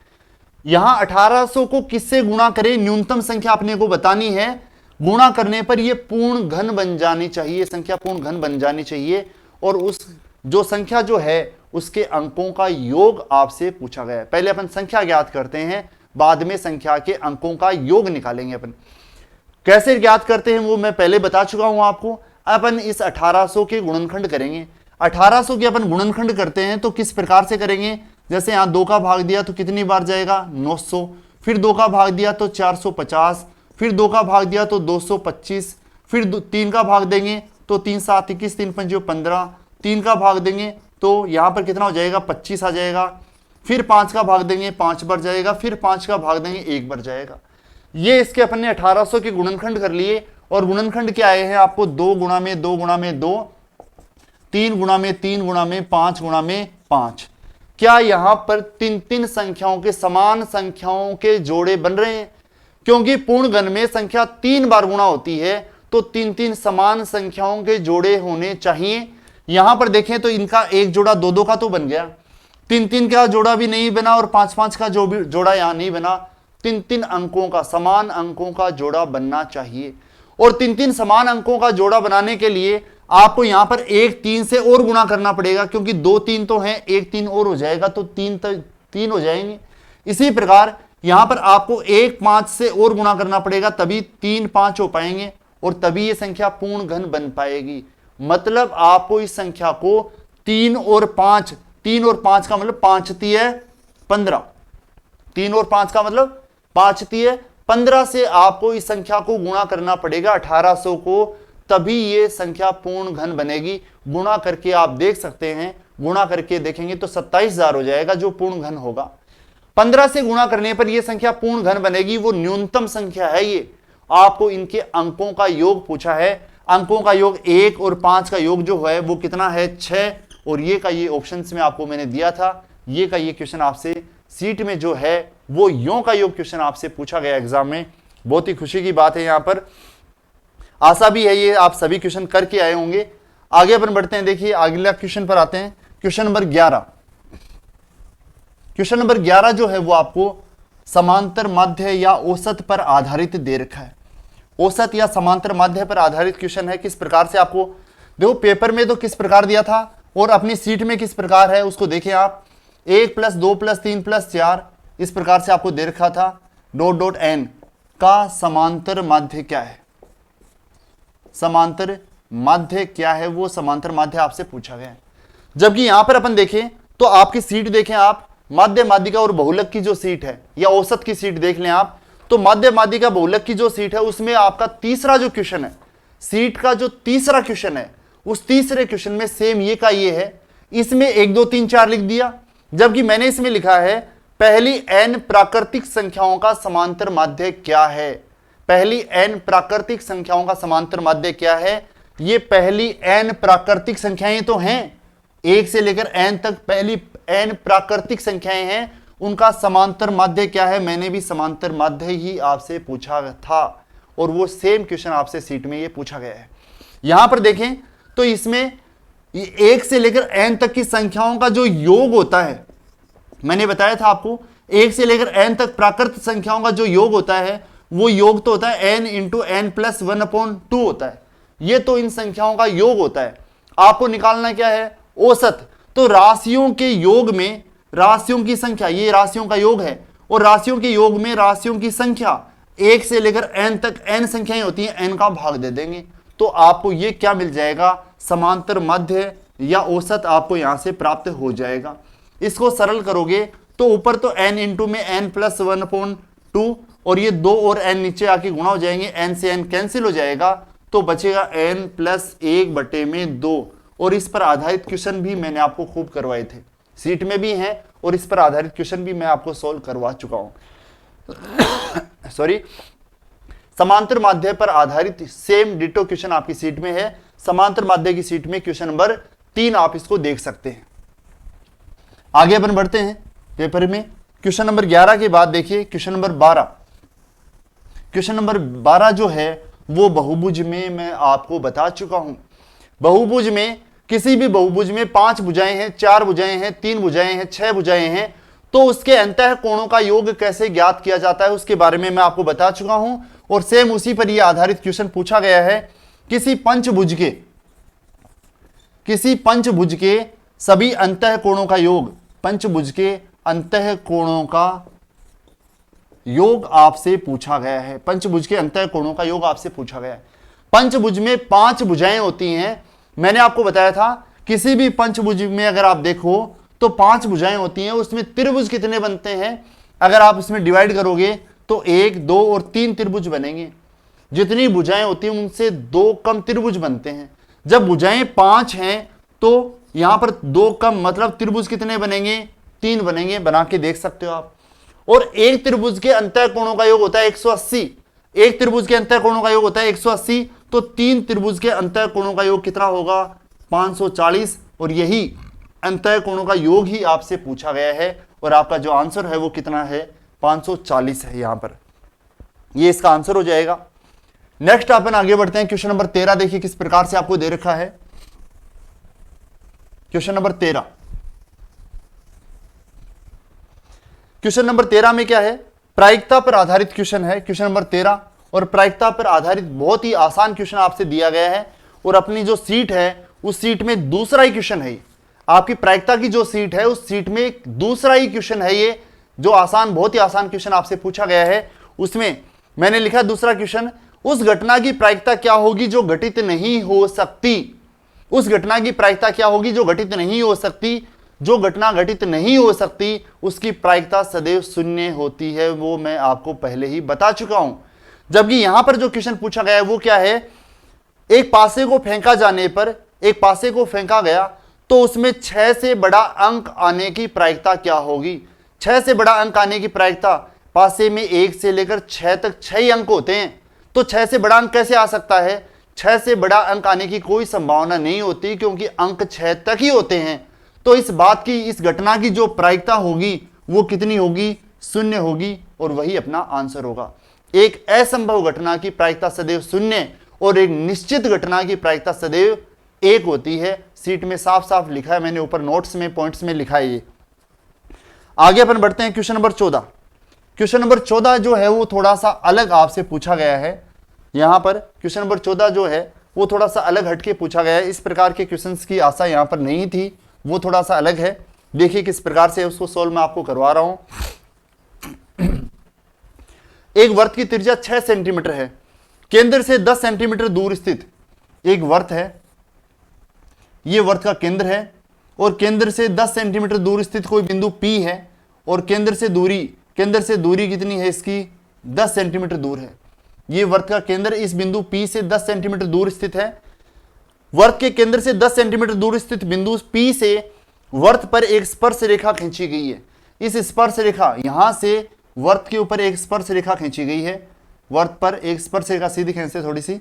यहां 1800 को किससे गुणा करें, न्यूनतम संख्या अपने को बतानी है, गुणा करने पर यह पूर्ण घन बन जानी चाहिए, संख्या पूर्ण घन बन जानी चाहिए, और उस जो संख्या जो है उसके अंकों का योग आपसे पूछा गया है। पहले अपन संख्या ज्ञात करते हैं, बाद में संख्या के अंकों का योग निकालेंगे। अपन कैसे ज्ञात करते हैं वो मैं पहले बता चुका हूं आपको। अपन इस 1800 के गुणनखंड करेंगे। 1800 के अपन गुणनखंड करते हैं तो किस प्रकार से करेंगे, जैसे यहां 2 का भाग दिया तो कितनी बार जाएगा 900, फिर 2 का भाग दिया तो 450, फिर 2 का भाग दिया तो 225, फिर 3 का भाग देंगे तो 3 7 21, 3 5 15, 3 का भाग देंगे तो यहां पर कितना हो जाएगा 25 आ जाएगा, फिर 5 का भाग देंगे 5 बार जाएगा, फिर 5 का भाग देंगे 1 बार जाएगा। ये इसके अपन ने 1800 के गुणनखंड कर लिए, और गुणनखंड क्या आए हैं आपको 2 गुणा में 2 गुणा में 2, 3 गुणा में 3 गुणा में 5 गुणा में 5। क्या यहां पर 3 संख्याओं के समान संख्याओं के जोड़े बन रहे हैं, क्योंकि पूर्ण घन में संख्या 3 बार गुणा होती है तो 3-3 समान संख्याओं के जोड़े होने चाहिए। यहां पर देखें तो इनका एक जोड़ा 2-2 का तो बन गया, 3-3 का जोड़ा भी नहीं बना और 5-5 का जो भी जोड़ा यहां नहीं बना। 3-3 अंकों का, समान अंकों का जोड़ा बनना चाहिए। और 3-3 समान अंकों का जोड़ा बनाने के लिए आपको यहां पर 1 3 से और गुणा करना पड़ेगा, क्योंकि 2 3 तो है, 1 3 और हो जाएगा तो 3 हो जाएंगे। इसी प्रकार यहां पर आपको 1 5 से और गुणा करना पड़ेगा, तभी 3 5 हो पाएंगे और तभी यह संख्या पूर्ण घन बन पाएगी। मतलब आपको इस संख्या को 3 और 5, 3 और 5 का मतलब 5 तिय 15, 3 और 5 का मतलब 5 तिय 15 से आपको इस संख्या को गुणा करना पड़ेगा 1800 को, तभी ये संख्या पूर्ण घन बनेगी। गुणा करके आप देख सकते हैं, गुणा करके देखेंगे तो 27,000 हो जाएगा जो पूर्ण घन होगा। 15 से गुणा करने पर यह संख्या पूर्ण घन बनेगी, वो न्यूनतम संख्या है। ये आपको इनके अंकों का योग पूछा है, अंकों का योग 1 और 5 का योग जो है वो कितना है 6, और ये का ये ऑप्शंस में आपको मैंने दिया था। ये का ये क्वेश्चन आपसे सीट में जो है वो यों का योग क्वेश्चन आपसे पूछा गया एग्जाम में। बहुत ही खुशी की बात है, यहां पर आशा भी है ये आप सभी क्वेश्चन करके आए होंगे। आगे अपन बढ़ते हैं, देखिए अगला क्वेश्चन पर आते हैं। क्वेश्चन नंबर 11, क्वेश्चन नंबर 11 जो है वो आपको समांतर माध्य या औसत पर आधारित दे रखा है। औसत या समांतर माध्य पर आधारित क्वेश्चन है। किस प्रकार से आपको देखो, पेपर में तो किस प्रकार दिया था और अपनी सीट में किस प्रकार है उसको देखें आप। 1 + 2 + 3 + 4 इस प्रकार से आपको दे रखा था। ... n का समांतर माध्य क्या है, समांतर माध्य क्या है, वो समांतर माध्य आपसे पूछा गया है। जबकि यहां पर अपन देखें तो आपकी सीट देखें आप, माध्य माध्यिका और बहुलक की जो सीट है या औसत की सीट देख लें आप, तो माध्य माध्यिका बहुलक की जो सीट है उसमें आपका तीसरा जो क्वेश्चन है, सीट का जो तीसरा क्वेश्चन है, उस तीसरे क्वेश्चन में सेम ये का ये है। इसमें 1 2 3 4 लिख दिया, जबकि मैंने इसमें लिखा है पहली n प्राकृतिक संख्याओं का समांतर माध्य क्या है। पहली n प्राकृतिक संख्याओं का समांतर माध्य क्या है। ये पहली n प्राकृतिक संख्याएं तो हैं, 1 से लेकर n तक पहली n प्राकृतिक संख्याएं हैं, उनका समांतर माध्य क्या है। मैंने भी समांतर माध्य ही आपसे पूछा था और वो सेम क्वेश्चन आपसे सीट में ये पूछा गया है। यहां पर देखें तो इसमें 1 से लेकर n तक की संख्याओं का जो योग होता है, मैंने बताया था आपको 1 से लेकर n तक प्राकृत संख्याओं का जो योग होता है वो योग तो होता है n × n + 1/2 होता है। ये तो इन संख्याओं का योग होता है। आपको निकालना क्या है, औसत। तो राशियों के योग में राशियों की संख्या, ये राशियों का योग है, और राशियों के योग में राशियों की संख्या 1 से लेकर n तक n संख्याएं होती हैं, n का भाग दे देंगे तो आपको ये क्या मिल जाएगा, समांतर माध्य या औसत आपको यहां से प्राप्त हो जाएगा। इसको सरल करोगे तो ऊपर तो n इंटू में n + 1/2 और ये 2 और n नीचे आके गुणा हो जाएंगे, n से n कैंसिल हो जाएगा तो बचेगा n + 1/2। और इस पर आधारित क्वेश्चन भी मैंने आपको खूब करवाए थे, सीट में भी हैं और इस पर आधारित क्वेश्चन भी मैं आपको सोल्व करवा चुका हूं। सॉरी, समांतर माध्य पर आधारित सेम डिटो क्वेश्चन आपकी सीट में है। समांतर माध्य की सीट में क्वेश्चन नंबर 3 आप इसको देख सकते हैं। आगे अपन बढ़ते हैं पेपर में। क्वेश्चन नंबर 11 के बाद देखिए क्वेश्चन नंबर 12। क्वेश्चन नंबर 12 जो है वो बहुभुज में मैं आपको बता चुका हूं। बहुभुज में, किसी भी बहुभुज में 5 भुजाएं हैं, 4 भुजाएं हैं, 3 भुजाएं हैं, 6 भुजाएं हैं, तो उसके अंतः कोणों का योग कैसे ज्ञात किया जाता है उसके बारे में मैं आपको बता चुका हूं। और सेम उसी पर यह आधारित क्वेश्चन पूछा गया है। किसी पंचभुज के सभी अंतः कोणों का योग, पंचभुज के अंतः कोणों का योग आपसे पूछा गया है। पंचभुज के अंतः कोणों का योग आपसे पूछा गया है। पंचभुज में 5 भुजाएं होती हैं। मैंने आपको बताया था किसी भी पंचभुज में अगर आप देखो तो 5 भुजाएं होती हैं। उसमें त्रिभुज कितने बनते हैं, अगर आप इसमें डिवाइड करोगे तो 1 2 और 3 त्रिभुज बनेंगे। जितनी भुजाएं होती हैं उनसे 2 कम त्रिभुज बनते हैं। जब भुजाएं 5 हैं तो यहां पर 2 कम मतलब त्रिभुज कितने बनेंगे, 3 बनेंगे। बना के देख सकते हो आप। और एक त्रिभुज के अंतः कोणों का योग होता है 180। एक त्रिभुज के अंतः कोणों का योग होता है 180, तो 3 त्रिभुज के अंतः कोणों का योग कितना होगा, 540। और यही अंतः कोणों का योग ही आपसे पूछा गया है और आपका जो आंसर है वो कितना है, 540 है। यहां पर ये इसका आंसर हो जाएगा। नेक्स्ट अपन आगे बढ़ते हैं। क्वेश्चन नंबर 13 देखिए किस प्रकार से आपको दे रखा है। क्वेश्चन नंबर 13, क्वेश्चन नंबर 13 में क्या है, प्रायिकता पर आधारित क्वेश्चन है क्वेश्चन नंबर 13। और प्रायिकता पर आधारित बहुत ही आसान क्वेश्चन आपसे दिया गया है और अपनी जो सीट है उस सीट में दूसरा ही क्वेश्चन है। आपकी प्रायिकता की जो सीट है उस सीट में एक दूसरा ही क्वेश्चन है ये, जो आसान, बहुत ही आसान क्वेश्चन आपसे पूछा गया है। उसमें मैंने लिखा दूसरा क्वेश्चन, उस घटना की प्रायिकता क्या होगी जो घटित नहीं हो सकती। उस घटना की प्रायिकता क्या होगी जो घटित नहीं हो सकती। जो घटना घटित नहीं हो सकती उसकी प्रायिकता सदैव शून्य होती है, वो मैं आपको पहले ही बता चुका हूं। जबकि यहां पर जो क्वेश्चन पूछा गया है वो क्या है, एक पासे को फेंका जाने पर, एक पासे को फेंका गया तो उसमें 6 से बड़ा अंक आने की प्रायिकता क्या होगी। 6 से बड़ा अंक आने की प्रायिकता, पासे में 1 से लेकर 6 तक 6 ही अंक होते हैं, तो 6 से बड़ा अंक कैसे आ सकता है। 6 से बड़ा अंक आने की कोई संभावना नहीं होती क्योंकि अंक 6 तक ही होते हैं। तो इस बात की, इस घटना की जो प्रायिकता होगी वो कितनी होगी, शून्य होगी, और वही अपना आंसर होगा। एक असंभव घटना की प्रायिकता सदैव शून्य और एक निश्चित घटना की प्रायिकता सदैव 1 होती है। सीट में साफ साफ लिखा है, मैंने ऊपर नोट्स में पॉइंट्स में लिखा है ये। आगे अपन बढ़ते हैं क्वेश्चन नंबर 14। क्वेश्चन नंबर 14 जो है वो थोड़ा सा अलग आपसे पूछा गया है। यहां पर क्वेश्चन नंबर 14 जो है वो थोड़ा सा अलग हटके पूछा गया है। इस प्रकार के क्वेश्चंस की आशा यहां पर नहीं थी, वो थोड़ा सा अलग है। देखिए किस प्रकार से उसको सोल्व मैं आपको करवा रहा हूं। एक वर्त की त्रिज्या 6 सेंटीमीटर है, केंद्र से 10 सेंटीमीटर दूर स्थित एक वर्त है, यह वर्त का केंद्र है, और केंद्र से 10 सेंटीमीटर दूर स्थित कोई बिंदु P है, और केंद्र से दूरी कितनी है इसकी, 10 सेंटीमीटर दूर है। यह वर्त का केंद्र इस बिंदु P से 10 सेंटीमीटर दूर स्थित है। वर्त के केंद्र से 10 सेंटीमीटर दूर स्थित बिंदु P से वर्त पर एक स्पर्श रेखा खींची गई है। इस स्पर्श रेखा, यहां से वर्त के ऊपर एक स्पर्श रेखा खींची गई है, वर्त पर एक स्पर्श रेखा सीधी खींचते थोड़ी सी,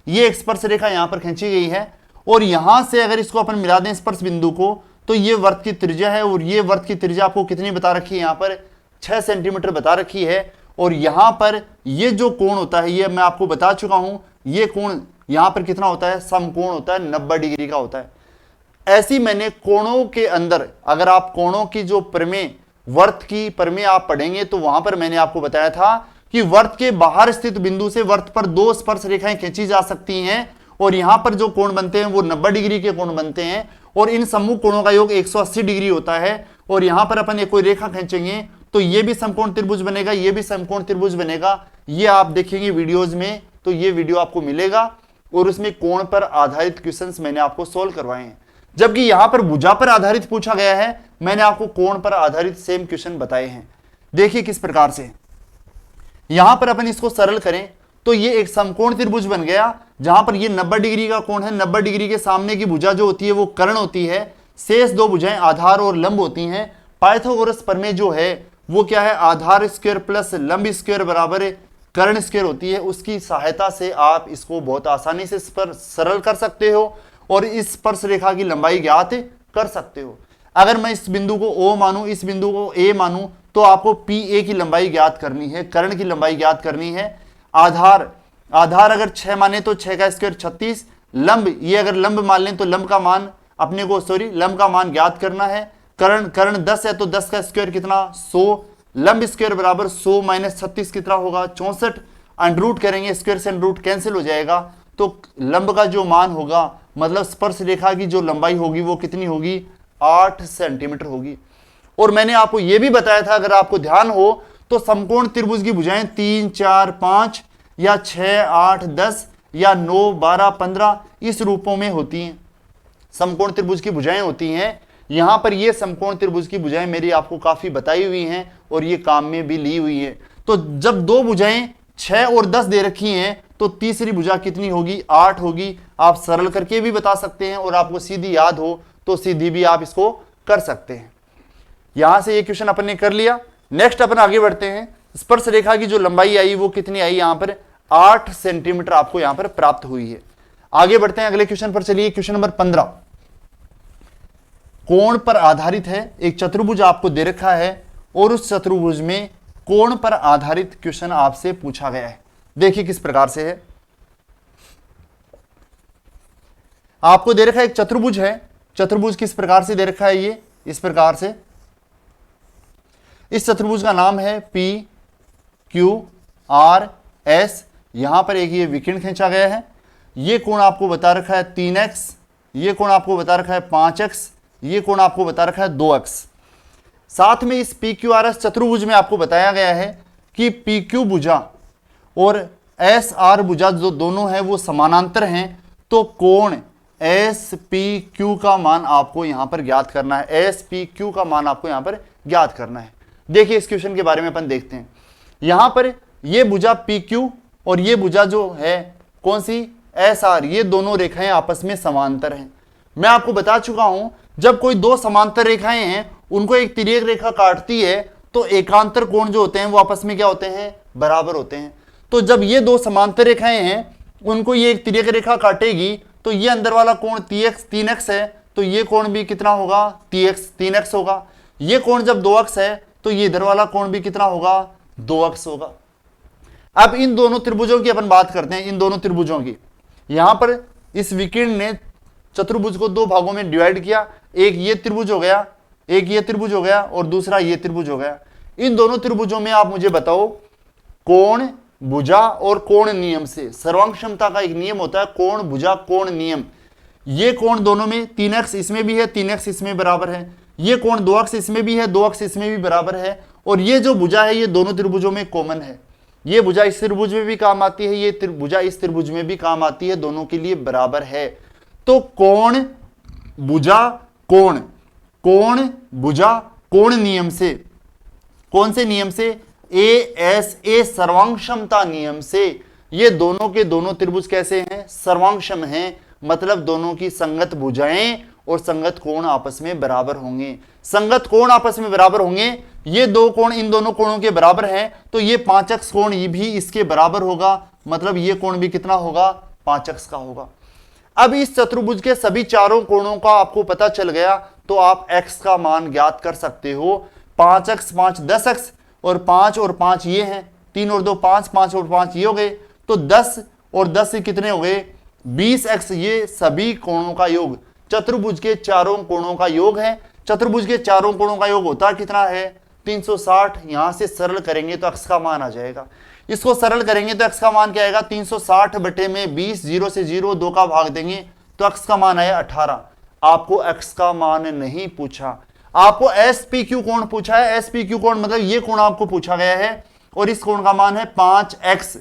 ये एक स्पर्श रेखा यहां पर खींची गई है, और यहां से अगर इसको अपन मिला दें स्पर्श बिंदु को तो ये वर्त की त्रिज्या है, और ये वर्त की त्रिज्या आपको कितनी बता रखी है, यहां पर 6 सेंटीमीटर बता रखी है। और यहां पर ये जो कोण होता है, ये मैं आपको बता चुका हूं, ये कोण यहां पर कितना होता है, समकोण होता है, 90 डिग्री का होता है। ऐसी मैंने कोणों के अंदर, अगर आप कोणों की जो प्रमेय, वर्त की प्रमेय आप पढ़ेंगे तो वहां पर मैंने आपको बताया था कि वर्त के बाहर स्थित बिंदु से वर्त पर 2 स्पर्श रेखाएं खींची जा सकती हैं, और यहां पर जो कोण बनते हैं वो 90 डिग्री के कोण बनते हैं, और इन सम्मुख कोणों का योग 180 डिग्री होता है। और यहां पर अपन एक कोई रेखा खींचेंगे तो ये भी समकोण त्रिभुज बनेगा, ये भी समकोण त्रिभुज बनेगा। ये आप देखेंगे वीडियोज में, तो ये वीडियो आपको मिलेगा, और उसमें कोण पर आधारित क्वेश्चंस मैंने आपको सोल्व करवाए हैं। जबकि यहां पर भुजा पर आधारित पूछा गया है, मैंने आपको कोण पर आधारित सेम क्वेश्चन बताए हैं। देखिए किस प्रकार से, यहां पर अपन इसको सरल करें तो ये एक समकोण त्रिभुज बन गया, जहां पर ये 90 डिग्री का कोण है। 90 डिग्री के सामने की भुजा जो होती है वो कर्ण होती है, शेष 2 भुजाएं आधार और लंब होती हैं। पाइथागोरस प्रमेय जो है वो क्या है, आधार स्क्वायर प्लस लंब स्क्वायर बराबर कर्ण स्क्वायर होती है। उसकी सहायता से आप इसको बहुत आसानी से सरल कर सकते हो और इस स्पर्श रेखा की लंबाई ज्ञात कर सकते हो। अगर मैं इस बिंदु को O मानूं, इस बिंदु को A मानूं, तो आपको PA की लंबाई ज्ञात करनी है, कर्ण की लंबाई ज्ञात करनी है। आधार अगर 6 माने तो 6 का स्क्वायर 36, लंब ये अगर लंब मान लें तो लंब का मान अपने को लंब का मान ज्ञात करना है। कर्ण 10 है तो 10 का स्क्वायर कितना, 100, लंब स्क्वायर बराबर 100 माइनस 36 कितना होगा, 64। अंडरूट करेंगे, स्क्वायर से अंडरूट कैंसिल हो जाएगा, तो लंब का जो मान होगा, मतलब स्पर्श रेखा की जो लंबाई होगी वो कितनी होगी, 8 सेंटीमीटर होगी। और मैंने आपको यह भी बताया था, अगर आपको ध्यान हो तो समकोण त्रिभुज की भुजाएं 3, 4, 5 या 6, 8, 10 या 9, 12, 15 इस रूपों में होती हैं, समकोण त्रिभुज की भुजाएं होती हैं। यहां पर ये समकोण त्रिभुज की भुजाएं मेरी आपको काफी बताई हुई हैं और ये काम में भी ली हुई है। तो जब 2 भुजाएं 6 और 10 दे रखी हैं तो तीसरी भुजा कितनी होगी, 8 होगी। आप सरल करके भी बता सकते हैं, और आपको सीधी याद हो तो सीधी भी आप इसको कर सकते हैं। यहां से ये क्वेश्चन अपन ने कर लिया। नेक्स्ट अपन आगे बढ़ते हैं। स्पर्श रेखा की जो लंबाई आई वो कितनी आई, यहां पर 8 सेंटीमीटर आपको यहां पर प्राप्त हुई है। आगे बढ़ते हैं अगले क्वेश्चन पर। चलिए क्वेश्चन नंबर 15 कोण पर आधारित है। एक चतुर्भुज आपको दे रखा है और उस चतुर्भुज में कोण पर आधारित क्वेश्चन आपसे पूछा गया है। देखिए किस प्रकार से है। आपको दे रखा है एक चतुर्भुज है, चतुर्भुज किस प्रकार से दे रखा है, ये इस प्रकार से। इस चतुर्भुज का नाम है पी क्यू आर एस। यहां पर एक ये विकिरण खींचा गया है। ये कोण आपको बता रखा है 3x, ये कोण आपको बता रखा है 5x, ये कोण आपको बता रखा है 2x। साथ में इस पी क्यू आर एस चतुर्भुज में आपको बताया गया है कि पी क्यू भुजा और एस आर भुजा जो दोनों है वो समानांतर हैं, तो कोण एस पी क्यू का मान आपको यहां पर ज्ञात करना है। एस पी क्यू का मान आपको यहां पर ज्ञात करना है। देखिए इस क्वेश्चन के बारे में अपन देखते हैं। यहां पर ये भुजा पी क्यू और ये भुजा जो है कौन सी एस आर, ये दोनों रेखाएं आपस में समांतर हैं। मैं आपको बता चुका हूं जब कोई दो समांतर रेखाएं हैं उनको एक तिर्यक रेखा काटती है तो एकांतर कोण जो होते हैं वो आपस में क्या होते हैं, बराबर होते हैं। तो जब ये दो समांतर रेखाएं हैं उनको ये एक तिर्यक रेखा काटेगी तो ये अंदर वाला कोण 3x है, तो ये कोण भी कितना होगा 3x होगा। ये कोण जब 2x है तो ये इधर वाला कोण भी कितना होगा 2x होगा। अब इन दोनों त्रिभुजों की अपन बात करते हैं, इन दोनों त्रिभुजों की। यहां पर इस विकिरण ने चतुर्भुज को दो भागों में डिवाइड किया, एक ये त्रिभुज हो गया, एक ये त्रिभुज हो गया और दूसरा ये त्रिभुज हो गया। इन दोनों त्रिभुजों में आप मुझे बताओ कोण भुजा और कोण नियम से, सर्वांग क्षमता का एक नियम होता है कोण भुजा कोण नियम। ये कोण दोनों में 3x इसमें भी है, 3x इसमें बराबर है। ये कोण 2x इसमें भी है, 2x इसमें भी बराबर है। और ये जो भुजा है ये दोनों त्रिभुजों में कॉमन है। ये भुजा इस त्रिभुज में भी काम आती है, ये भुजा इस त्रिभुज में भी काम आती है, दोनों के लिए बराबर है। तो कोण भुजा कोण, कोण भुजा कोण नियम से, कौन से नियम से, ए सर्वांग क्षमता नियम से, ये दोनों के दोनों त्रिभुज कैसे हैं, सर्वांगक्षम हैं। मतलब दोनों की संगत भुजाएं और संगत कोण आपस में बराबर होंगे। संगत कोण आपस में बराबर होंगे, ये दो कोण इन दोनों कोणों के बराबर हैं, तो ये 5x कोण ये भी इसके बराबर होगा। मतलब ये कोण भी कितना होगा 5x का होगा। अब इस चतुर्भुज के सभी चारों कोणों का आपको पता चल गया तो आप x का मान ज्ञात कर सकते हो। 5x 5 10x और 5 ये हैं, 3 और 2 5, 5 और 5 ये हो गए, तो 10 और 10 से कितने हो गए 20x। ये सभी कोणों का योग चतुर्भुज के चारों कोणों का योग है। चतुर्भुज के चारों कोणों का योग होता कितना है 360। यहां से सरल करेंगे तो x का मान आ जाएगा। इसको सरल करेंगे तो x का मान क्या आएगा 360 बटे में 20, 0 से 0 2 का भाग देंगे तो x का मान आया 18। आपको x का मान नहीं पूछा, आपको SPQ कोण पूछा है। SPQ कोण मतलब ये कोण आपको पूछा गया है और इस कोण का मान है 5x।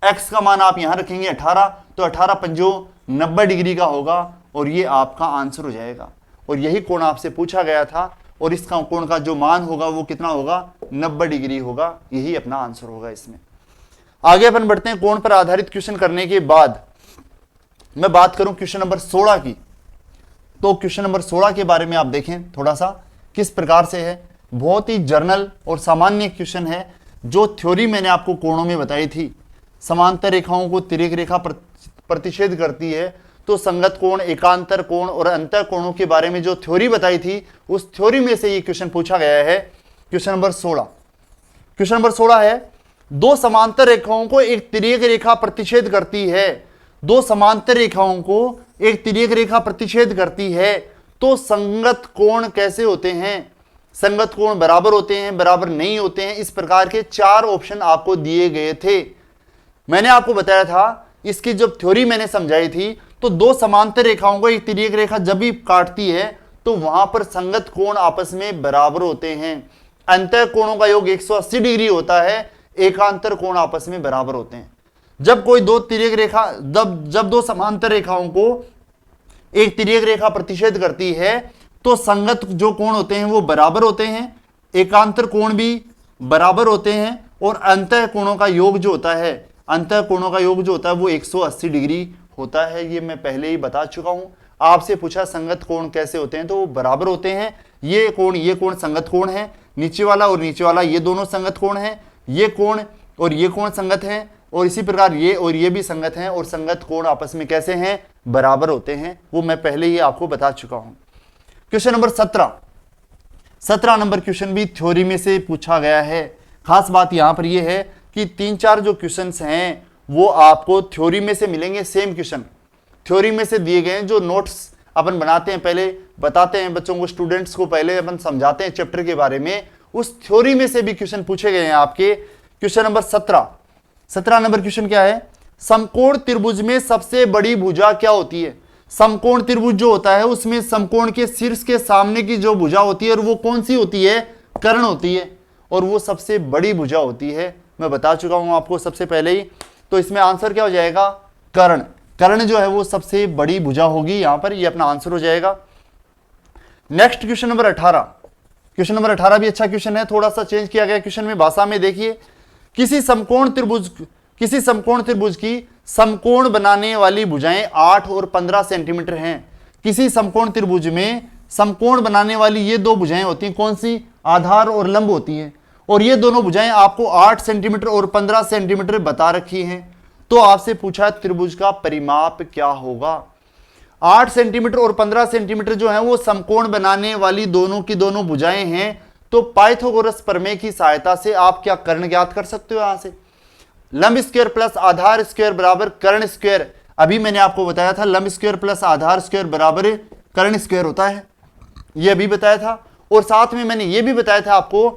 x का मान आप यहां रखेंगे 18, तो 18 पंजो 90 डिग्री का होगा और ये आपका आंसर हो जाएगा। और यही कोण आपसे पूछा गया था और इसका कोण का जो मान होगा वो कितना होगा 90 डिग्री होगा। यही अपना आंसर होगा इसमें। आगे अपन बढ़ते हैं। कोण पर आधारित क्वेश्चन करने के बाद मैं बात करूं क्वेश्चन नंबर 16 की, तो क्वेश्चन नंबर 16 के बारे में आप देखें थोड़ा सा किस प्रकार से है। बहुत ही जर्नल और सामान्य क्वेश्चन है। जो थ्योरी मैंने आपको कोणों में बताई थी, समांतर रेखाओं को तिर्यक रेखा प्रतिच्छेद करती है, तो संगत कोण, एकांतर कोण और अंतर कोणों के बारे में जो थ्योरी बताई थी उस थ्योरी में से ये क्वेश्चन पूछा गया है। क्वेश्चन नंबर 16, क्वेश्चन नंबर 16 है दो समांतर रेखाओं को एक तिर्यक रेखा प्रतिच्छेद करती है। दो समांतर रेखाओं को एक तिर्यक रेखा प्रतिच्छेद करती है तो संगत कोण कैसे होते हैं। संगत कोण बराबर होते हैं, बराबर नहीं होते हैं। इस प्रकार के 4 ऑप्शन आपको दिए गए थे। मैंने आपको बताया था, इसकी जब थ्योरी मैंने समझाई थी, तो दो समांतर रेखाओं को एक तिर्यक रेखा जब भी काटती है तो वहां पर संगत कोण आपस में बराबर होते हैं। अंतर कोणों का योग 180 डिग्री होता है, एकांतर कोण आपस में बराबर होते हैं। जब कोई दो तिर्यक रेखा जब दो समांतर रेखाओं को एक तिर्यक रेखा प्रतिच्छेद करती है तो संगत जो कोण होते हैं वो बराबर होते हैं, एकांतर कोण भी बराबर होते हैं और अंतर कोणों का योग जो होता है, अंतर कोणों का योग जो होता है वो 180 डिग्री होता है। ये मैं पहले ही बता चुका हूं। आपसे पूछा संगत कोण कैसे होते हैं, तो वो बराबर होते हैं। ये कोण संगत कोण है, नीचे वाला और नीचे वाला ये दोनों संगत कोण है। ये कोण और ये कोण संगत है और इसी प्रकार ये और ये भी संगत हैं और संगत कोण आपस में कैसे हैं, बराबर होते हैं। वो मैं पहले ही आपको बता चुका हूं। क्वेश्चन नंबर 17 नंबर क्वेश्चन भी थ्योरी में से पूछा गया है। खास बात यहां पर यह है कि 3-4 जो क्वेश्चंस हैं वो आपको थ्योरी में से मिलेंगे। सेम क्वेश्चन थ्योरी में से दिए गए हैं। जो नोट्स अपन बनाते हैं, पहले बताते हैं बच्चों को, स्टूडेंट्स को पहले अपन समझाते हैं चैप्टर के बारे में, उस थ्योरी में से भी क्वेश्चन पूछे गए हैं आपके। क्वेश्चन नंबर 17 नंबर क्वेश्चन क्या है? समकोण त्रिभुज में सबसे बड़ी भुजा क्या होती है? समकोण त्रिभुज जो होता है उसमें समकोण के शीर्ष के सामने की जो भुजा होती है और वो कौन सी होती है? कर्ण होती है, और वो सबसे बड़ी भुजा होती है। मैं बता चुका हूं आपको सबसे पहले ही। तो इसमें आंसर क्या हो जाएगा? कर्ण। कर्ण जो है वो सबसे बड़ी भुजा होगी यहां पर, ये अपना आंसर हो जाएगा। Next question number 18। Question number 18 भी अच्छा क्वेश्चन है, थोड़ा सा चेंज किया गया क्वेश्चन में भाषा में। देखिए, किसी समकोण त्रिभुज की समकोण बनाने वाली भुजाएं 8 और 15 सेंटीमीटर हैं। किसी समकोण त्रिभुज में समकोण बनाने वाली ये दो भुजाएं होती हैं, कौन सी? आधार और लंब होती हैं, और ये दोनों भुजाएं आपको 8 सेंटीमीटर और 15 सेंटीमीटर बता रखी हैं। तो आपसे पूछा त्रिभुज का परिमाप क्या होगा? 8 सेंटीमीटर और 15 सेंटीमीटर जो है वो समकोण बनाने वाली दोनों की दोनों भुजाएं हैं। तो पाइथागोरस प्रमेय की सहायता से आप क्या कर्ण ज्ञात कर सकते हो? यहां से लंब स्क्वायर प्लस आधार स्क्वायर बराबर कर्ण स्क्वायर। अभी मैंने आपको बताया था लंब स्क्वायर प्लस आधार स्क्वायर बराबर कर्ण स्क्वायर होता है, ये अभी बताया था। और साथ में मैंने ये भी बताया था आपको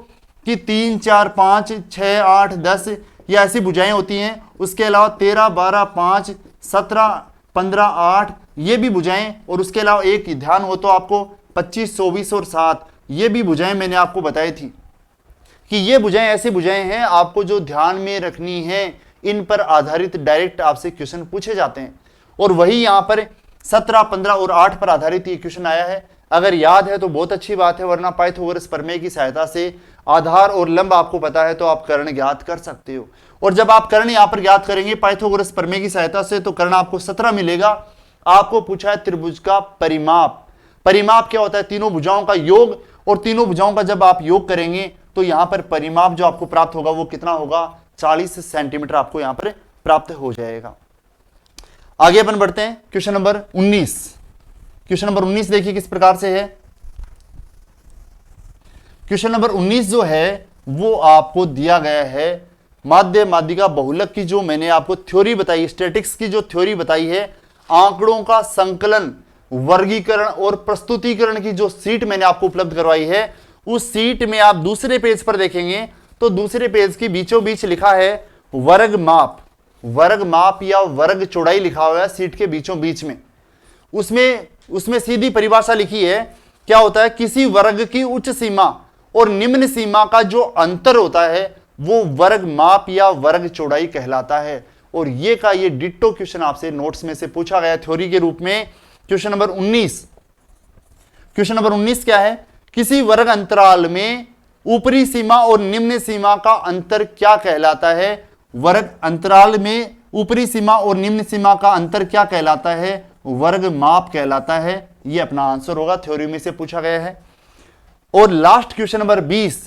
कि 3, 4, 5, 6, 8, 10 ये ऐसी भुजाएं होती हैं। उसके अलावा 13, 12, 5, 17, 15, 8 ये भी भुजाएं, और उसके अलावा एक ध्यान हो तो आपको 25, 24 और 7 ये भी भुजाएं मैंने आपको बताई थी कि ये भुजाएं ऐसी भुजाएं हैं आपको जो ध्यान में रखनी है। इन पर आधारित डायरेक्ट आपसे क्वेश्चन पूछे जाते हैं, और वही यहां पर 17, 15 और 8 पर आधारित ये क्वेश्चन आया है। अगर याद है तो बहुत अच्छी बात है, वरना पाइथागोरस प्रमेय की सहायता से आधार और लंब आपको पता है तो आप कर्ण ज्ञात कर सकते हो। और जब आप कर्ण यहां पर ज्ञात करेंगे पाइथागोरस प्रमेय की सहायता से, तो कर्ण आपको 17 मिलेगा। आपको पूछा है त्रिभुज का परिमाप। परिमाप क्या होता है? तीनों भुजाओं का योग, और तीनों भुजाओं का जब आप योग करेंगे तो यहां पर परिमाप जो आपको प्राप्त होगा वो कितना होगा? 40 सेंटीमीटर आपको यहां पर प्राप्त हो जाएगा। आगे अपन बढ़ते हैं। Question number 19। क्वेश्चन नंबर 19 देखिए किस प्रकार से है। क्वेश्चन नंबर 19 जो है वो आपको दिया गया है माध्य माध्यिका बहुलक की, जो मैंने आपको थ्योरी बताई, स्टैटिक्स की जो थ्योरी बताई है, आंकड़ों का संकलन, वर्गीकरण और प्रस्तुतिकरण की जो सीट मैंने आपको उपलब्ध करवाई है, उस सीट में आप दूसरे पेज पर देखेंगे तो दूसरे पेज के बीचों बीच लिखा है वर्ग माप। वर्ग माप या वर्ग चौड़ाई लिखा हुआ है सीट के बीचों बीच में। उसमें सीधी परिभाषा लिखी है। क्या होता है? किसी वर्ग की उच्च सीमा और निम्न सीमा का जो अंतर होता है वो वर्ग माप या वर्ग चौड़ाई कहलाता है। और ये डिट्टो क्वेश्चन आपसे नोट्स में से पूछा गया थ्योरी के रूप में। Question number 19। क्वेश्चन नंबर 19 क्या है? किसी वर्ग अंतराल में ऊपरी सीमा और निम्न सीमा का अंतर क्या कहलाता है? वर्ग अंतराल में ऊपरी सीमा और निम्न सीमा का अंतर क्या कहलाता है? वर्ग माप कहलाता है। ये अपना आंसर होगा, थ्योरी में से पूछा गया है। और last question number 20।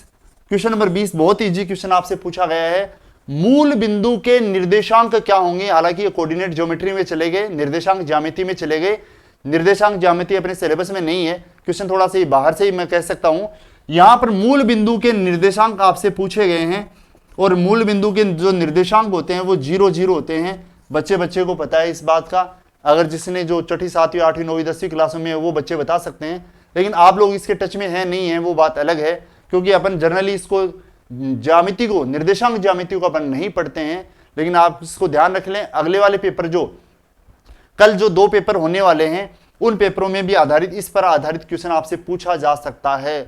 Question number 20 बहुत इजी क्वेश्चन आपसे पूछा गया है। मूल बिंदु के निर्देशांक क्या होंगे? हालांकि ये कोऑर्डिनेट ज्योमेट्री में चले गए, निर्देशांक ज्यामिति में चले गए। निर्देशांक ज्यामिति अपने सिलेबस में नहीं है, क्वेश्चन थोड़ा सा बाहर से ही मैं कह सकता हूं। यहां पर मूल बिंदु के निर्देशांक आपसे पूछे गए हैं, और मूल बिंदु के जो निर्देशांक होते हैं वो 0, 0 होते हैं। बच्चे को पता है इस बात का। अगर जिसने जो 6ठी, 7वीं, 8वीं, 9वीं, 10वीं क्लासों में है वो बच्चे बता सकते हैं, लेकिन आप लोग इसके टच में है नहीं है वो बात अलग है, क्योंकि अपन जनरली इसको ज्यामिति को, निर्देशांक ज्यामिति को अपन नहीं पढ़ते हैं। लेकिन आप इसको ध्यान रख लें, अगले वाले पेपर जो कल जो 2 पेपर होने वाले हैं उन पेपरों में भी इस पर आधारित क्वेश्चन आपसे पूछा जा सकता है।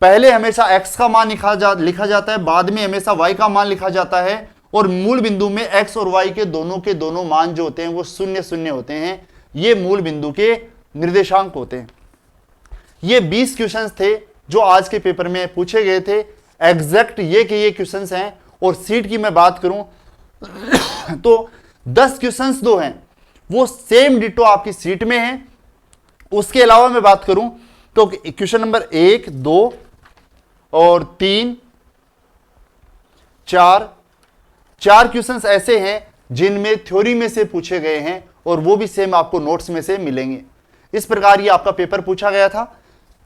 पहले हमेशा x का मान लिखा जाता है, बाद में हमेशा y का मान लिखा जाता है, और मूल बिंदु में x और y के दोनों मान जो होते हैं वो 0, 0 होते हैं। ये मूल बिंदु के निर्देशांक होते हैं। ये 20 क्वेश्चंस थे जो आज के पेपर में पूछे गए थे। एग्जैक्ट ये क्वेश्चंस हैं। और सीट की मैं बात करूं तो 10 क्वेश्चंस दो हैं वो सेम डिटो आपकी सीट में है। उसके अलावा मैं बात करूं तो क्वेश्चन नंबर 1, 2 और 3, 4 क्वेश्चंस ऐसे हैं जिनमें थ्योरी में से पूछे गए हैं, और वो भी सेम आपको नोट्स में से मिलेंगे। इस प्रकार ये आपका पेपर पूछा गया था।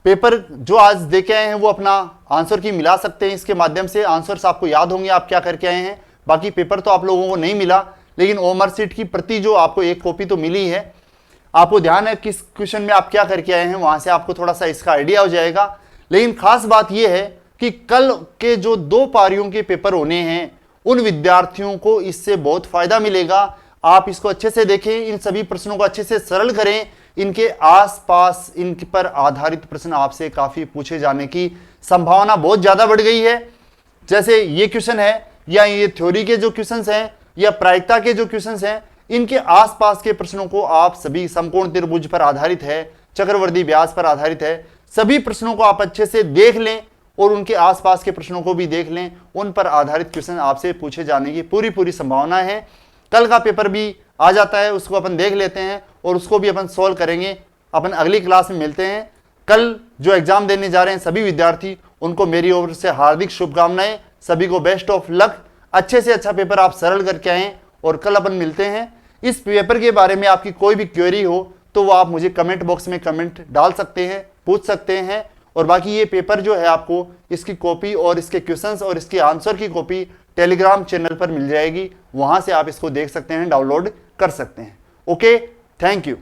पेपर जो आज देके आए हैं वो अपना आंसर की मिला सकते हैं, इसके माध्यम से आंसर्स आपको याद होंगे आप क्या करके आए हैं। बाकी पेपर तो आप लोगों को नहीं मिला, लेकिन ओमर सीट की प्रति जो आपको एक कॉपी तो मिली है। आपको ध्यान है किस क्वेश्चन में आप क्या करके आए हैं, वहां से आपको थोड़ा सा इसका आइडिया हो जाएगा। लेकिन खास बात यह है कि कल के जो 2 पारियों के पेपर होने हैं उन विद्यार्थियों को इससे बहुत फायदा मिलेगा। आप इसको अच्छे से देखें, इन सभी प्रश्नों को अच्छे से सरल करें, इनके आसपास इन पर आधारित प्रश्न आपसे काफी पूछे जाने की संभावना बहुत ज्यादा बढ़ गई है। जैसे ये क्वेश्चन है, या ये थ्योरी के जो क्वेश्चंस हैं, या प्रायिकता के जो क्वेश्चंस हैं, इनके आसपास के प्रश्नों को आप सभी समकोण त्रिभुज पर आधारित है, चक्रवर्ती व्यास पर आधारित है, सभी प्रश्नों को आप अच्छे से देख लें और उनके आसपास के प्रश्नों को भी देख लें। उन पर आधारित क्वेश्चन आपसे पूछे जाने की पूरी संभावना है। कल का पेपर भी आ जाता है, उसको अपन देख लेते हैं और उसको भी अपन सॉल्व करेंगे। अपन अगली क्लास में मिलते हैं। कल जो एग्जाम देने जा रहे हैं सभी विद्यार्थी, उनको मेरी ओर से हार्दिक शुभकामनाएं। सभी को बेस्ट ऑफ लक। अच्छे से अच्छा पेपर आप सरल करके आएं और कल अपन मिलते हैं। इस पेपर के बारे में आपकी कोई भी क्वेरी हो तो वो आप मुझे कमेंट बॉक्स में कमेंट डाल सकते हैं, पूछ सकते हैं। और बाकी ये पेपर जो है आपको इसकी कॉपी और इसके क्वेश्चंस और इसके आंसर की कॉपी टेलीग्राम चैनल पर मिल जाएगी, वहां से आप इसको देख सकते हैं, डाउनलोड कर सकते हैं। Okay, thank you.